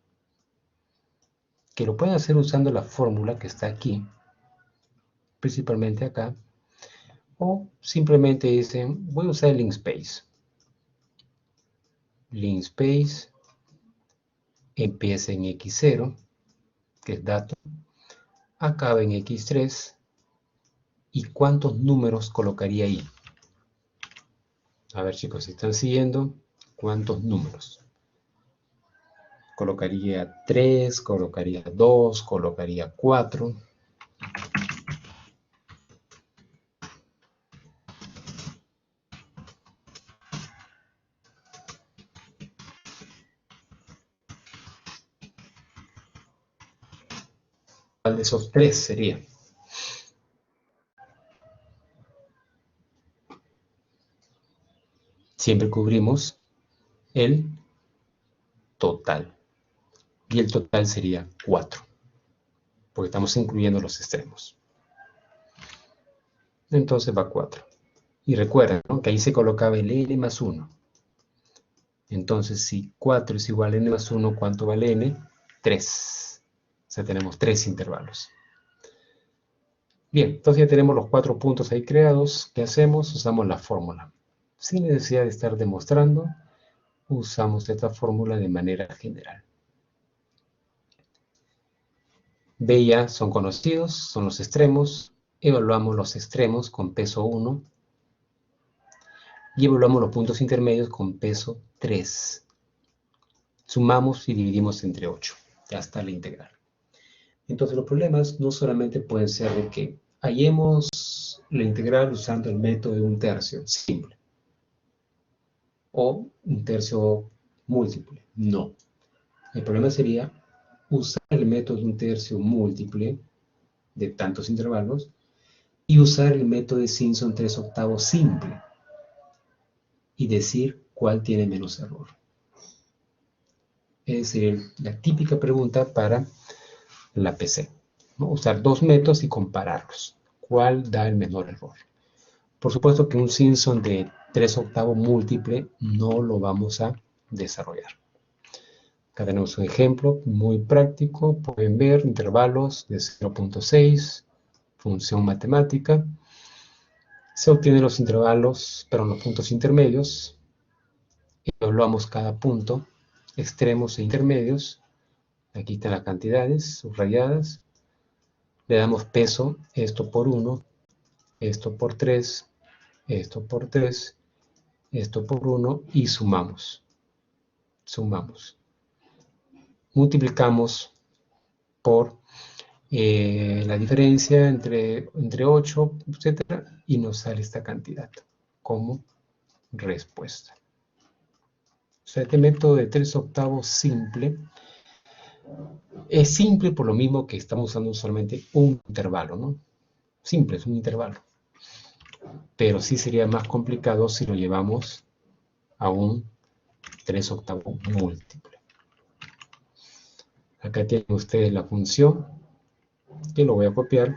Que lo pueden hacer usando la fórmula que está aquí, principalmente acá, o simplemente dicen, voy a usar el linspace. Linspace empieza en x0, que es dato, acaba en x3, ¿y cuántos números colocaría ahí? A ver, chicos, si están siguiendo, ¿cuántos números? Colocaría 3, colocaría 2, colocaría 4. ¿Cuál de esos 3 sería? Siempre cubrimos el total. Y el total sería 4, porque estamos incluyendo los extremos. Entonces va 4. Y recuerden, ¿no?, que ahí se colocaba el n más 1. Entonces, si 4 es igual a n más 1, ¿cuánto vale n? 3. O sea, tenemos 3 intervalos. Bien, entonces ya tenemos los 4 puntos ahí creados. ¿Qué hacemos? Usamos la fórmula. Sin necesidad de estar demostrando, usamos esta fórmula de manera general. B y A son conocidos, son los extremos. Evaluamos los extremos con peso 1. Y evaluamos los puntos intermedios con peso 3. Sumamos y dividimos entre 8. Ya está la integral. Entonces los problemas no solamente pueden ser de que hallemos la integral usando el método de un tercio simple o un tercio múltiple. No. El problema sería usar el método de un tercio múltiple de tantos intervalos y usar el método de Simpson 3/8 simple y decir cuál tiene menos error. Es decir, la típica pregunta para la PC, ¿no? Usar dos métodos y compararlos. ¿Cuál da el menor error? Por supuesto que un Simpson de 3/8 múltiple no lo vamos a desarrollar. Acá tenemos un ejemplo muy práctico. Pueden ver intervalos de 0.6, función matemática. Se obtienen los intervalos, pero los puntos intermedios. Evaluamos cada punto, extremos e intermedios. Aquí están las cantidades subrayadas. Le damos peso, esto por 1, esto por 3, esto por 3, esto por 1 y sumamos. Sumamos. Multiplicamos por la diferencia entre 8, etc. Y nos sale esta cantidad como respuesta. O sea, este método de 3/8 simple es simple por lo mismo que estamos usando solamente un intervalo, ¿no? Simple, es un intervalo. Pero sí sería más complicado si lo llevamos a un 3/8 múltiple. Acá tienen ustedes la función, que lo voy a copiar.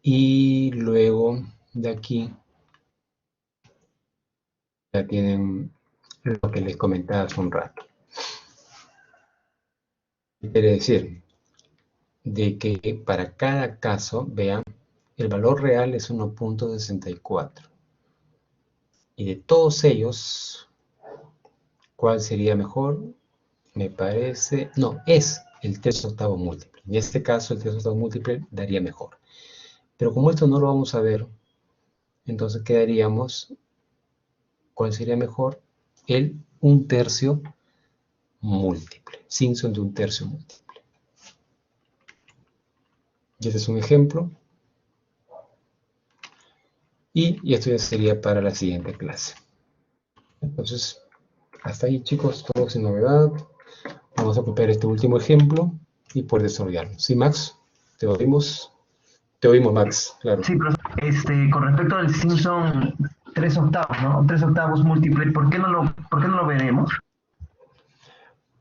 Y luego de aquí ya tienen lo que les comentaba hace un rato. Quiere decir de que para cada caso, vean, el valor real es 1.64. Y de todos ellos, ¿cuál sería mejor? Me parece, no, es el 3/8 múltiple. En este caso, el 3/8 múltiple daría mejor. Pero como esto no lo vamos a ver, entonces quedaríamos, ¿cuál sería mejor? El 1/3 múltiple. Simpson de 1/3 múltiple. Y este es un ejemplo. Y esto ya sería para la siguiente clase. Entonces, hasta ahí, chicos, todo sin novedad. Vamos a copiar este último ejemplo y poder desarrollarlo. ¿Sí, Max? ¿Te oímos? Te oímos, Max, claro. Sí, profesor. Con respecto al Simpson 3/8, ¿no? 3/8 múltiple, ¿por qué no lo veremos?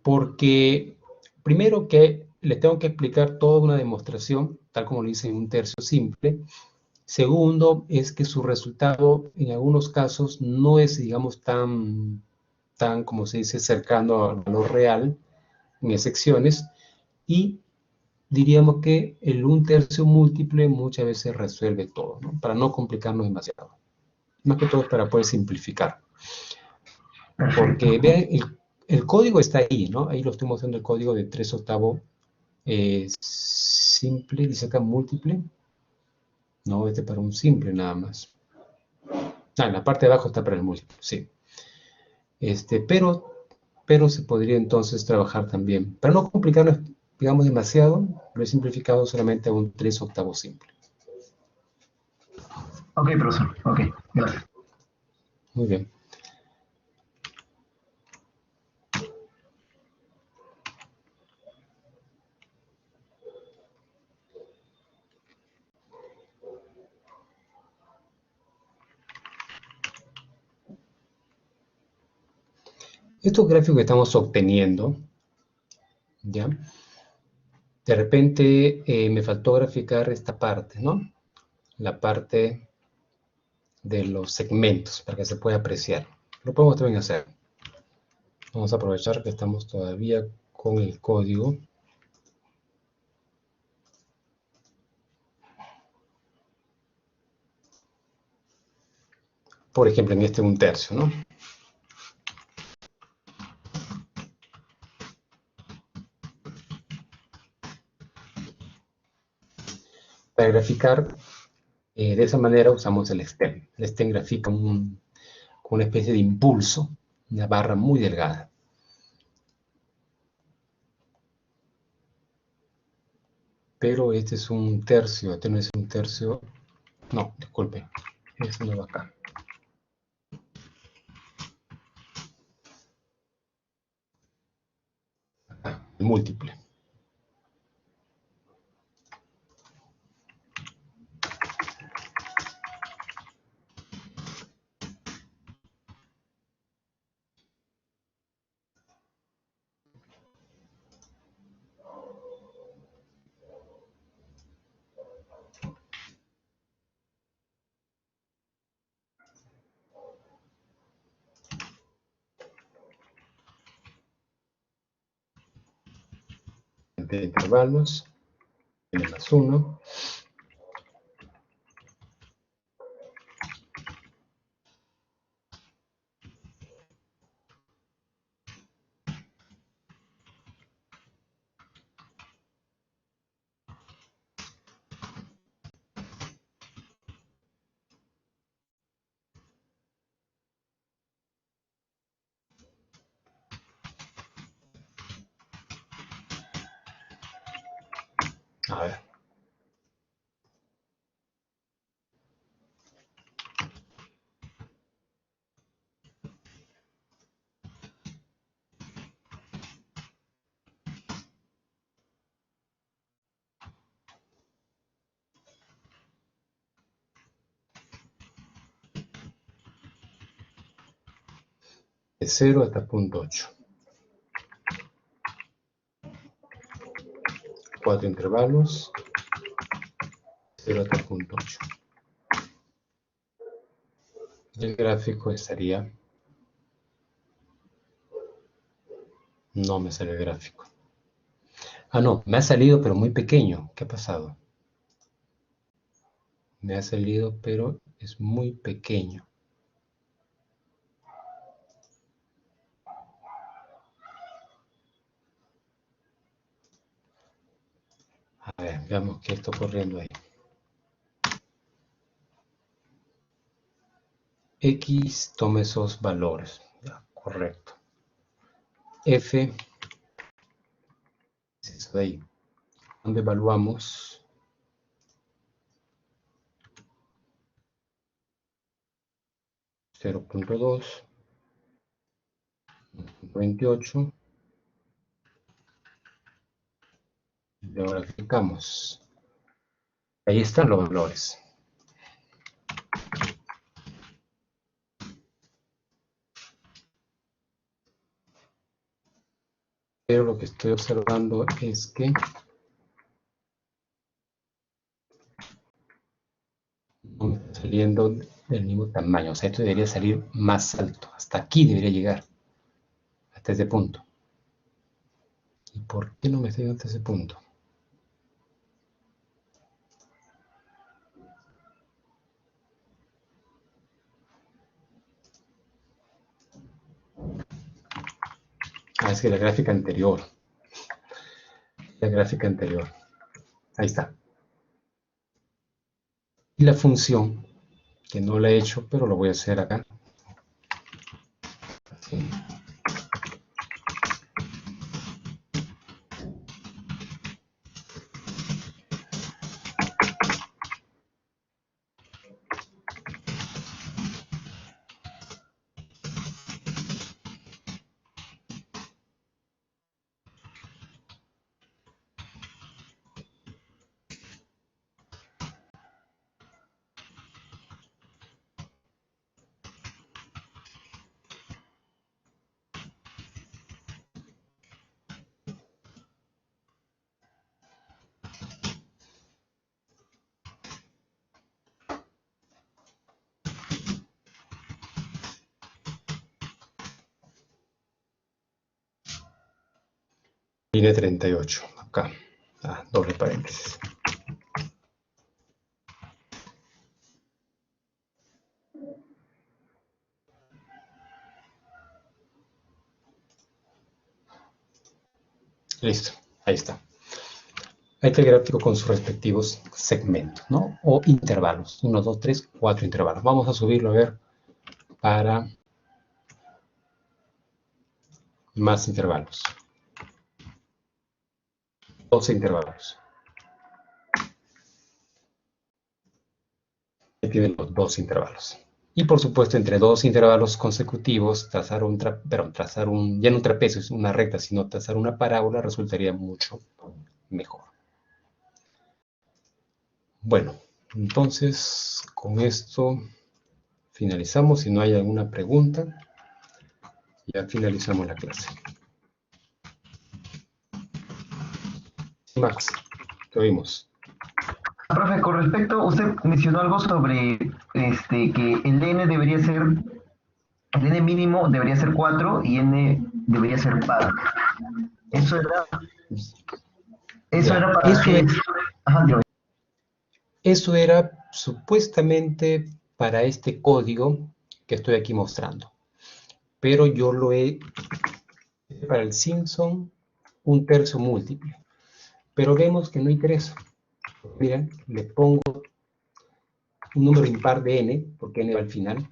Porque primero que le tengo que explicar toda una demostración, tal como lo hice en 1/3 simple. Segundo, es que su resultado en algunos casos no es, digamos, tan como se dice, cercano a lo real en secciones. Y diríamos que el 1/3 múltiple muchas veces resuelve todo, ¿no? Para no complicarnos demasiado. Más que todo es para poder simplificar. Perfecto. Porque vean, el código está ahí, ¿no? Ahí lo estoy mostrando el código de 3/8 simple, dice acá múltiple. No, este para un simple nada más. Ah, en la parte de abajo está para el múltiple, sí. Pero se podría entonces trabajar también. Para no complicarnos, digamos, demasiado, lo he simplificado solamente a un 3/8 simple. Ok, profesor. Ok, gracias. Muy bien. Estos gráficos que estamos obteniendo, ¿ya? De repente me faltó graficar esta parte, ¿no? La parte de los segmentos para que se pueda apreciar. Lo podemos también hacer. Vamos a aprovechar que estamos todavía con el código. Por ejemplo, en este 1/3, ¿no? Para graficar, de esa manera usamos el stem. El stem grafica una especie de impulso, una barra muy delgada. Pero este es 1/3, este no es 1/3. No, disculpe, este no va acá. El múltiple. De intervalos, n+1. A ver. De 0 hasta 0.8. 4 intervalos, 0 hasta 0.8. El gráfico estaría... No me sale el gráfico. Ah, no, me ha salido pero muy pequeño. ¿Qué ha pasado? Me ha salido pero es muy pequeño. ver, veamos qué está ocurriendo ahí. X toma esos valores. Ya, correcto. F es eso de ahí. Donde evaluamos 0.2, 28. Y ahora aplicamos. Ahí están los valores. Pero lo que estoy observando es que no está saliendo del mismo tamaño. O sea, esto debería salir más alto. Hasta aquí debería llegar. Hasta ese punto. ¿Y por qué no me está llegando hasta ese punto? Ah, es que la gráfica anterior. La gráfica anterior. Ahí está. Y la función, que no la he hecho, pero lo voy a hacer acá. Así. Línea 38, acá. Ah, doble paréntesis. Listo, ahí está. Ahí está el gráfico con sus respectivos segmentos, ¿no? O intervalos. 1, 2, 3, 4 intervalos. Vamos a subirlo a ver para más intervalos. 12 intervalos. Ahí tienen los 12 intervalos. Y por supuesto, entre dos intervalos consecutivos, trazar ya no un trapecio, es una recta, sino trazar una parábola resultaría mucho mejor. Bueno, entonces con esto finalizamos. Si no hay alguna pregunta, ya finalizamos la clase. Max, te oímos. Profe, con respecto, usted mencionó algo sobre que el n debería ser, el n mínimo debería ser 4 y n debería ser par. Eso era, eso Ya, era para que... Ajá, dígame. eso era supuestamente para este código que estoy aquí mostrando. Pero yo lo he para el Simpson un tercio múltiple. Pero vemos que no interesa. Miren, le pongo un número impar de n, porque n va al final.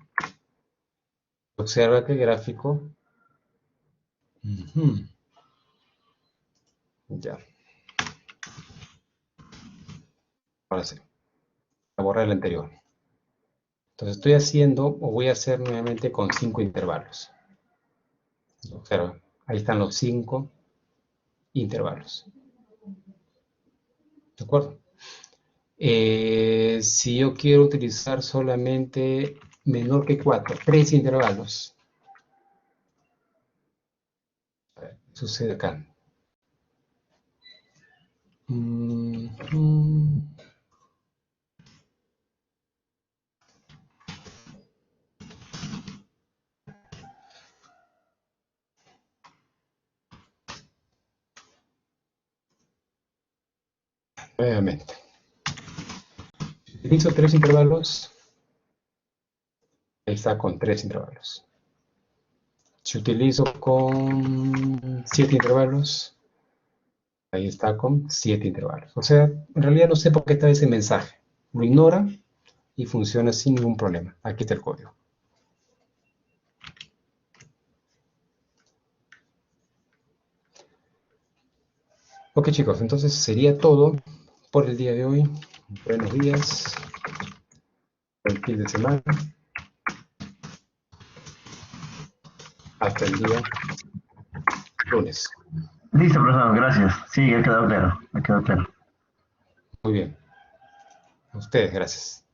Observa que el gráfico. Ya. Ahora sí. A borrar el anterior. Entonces estoy haciendo, o voy a hacer nuevamente con 5 intervalos. Observa, ahí están los 5 intervalos. ¿De acuerdo? Si yo quiero utilizar solamente menor que 4, 3 intervalos. A ver, ¿qué sucede acá? Nuevamente. Utilizo 3 intervalos. Ahí está con 3 intervalos. Si utilizo con 7 intervalos, Ahí está con 7 intervalos. O sea, en realidad no sé por qué está ese mensaje. Lo ignora y funciona sin ningún problema. Aquí está el código. Ok, chicos, entonces sería todo por el día de hoy. Buenos días, buen fin de semana. Hasta el día lunes. Listo, profesor, gracias. Sí, ha quedado claro, ha quedado claro. Muy bien. A ustedes, gracias.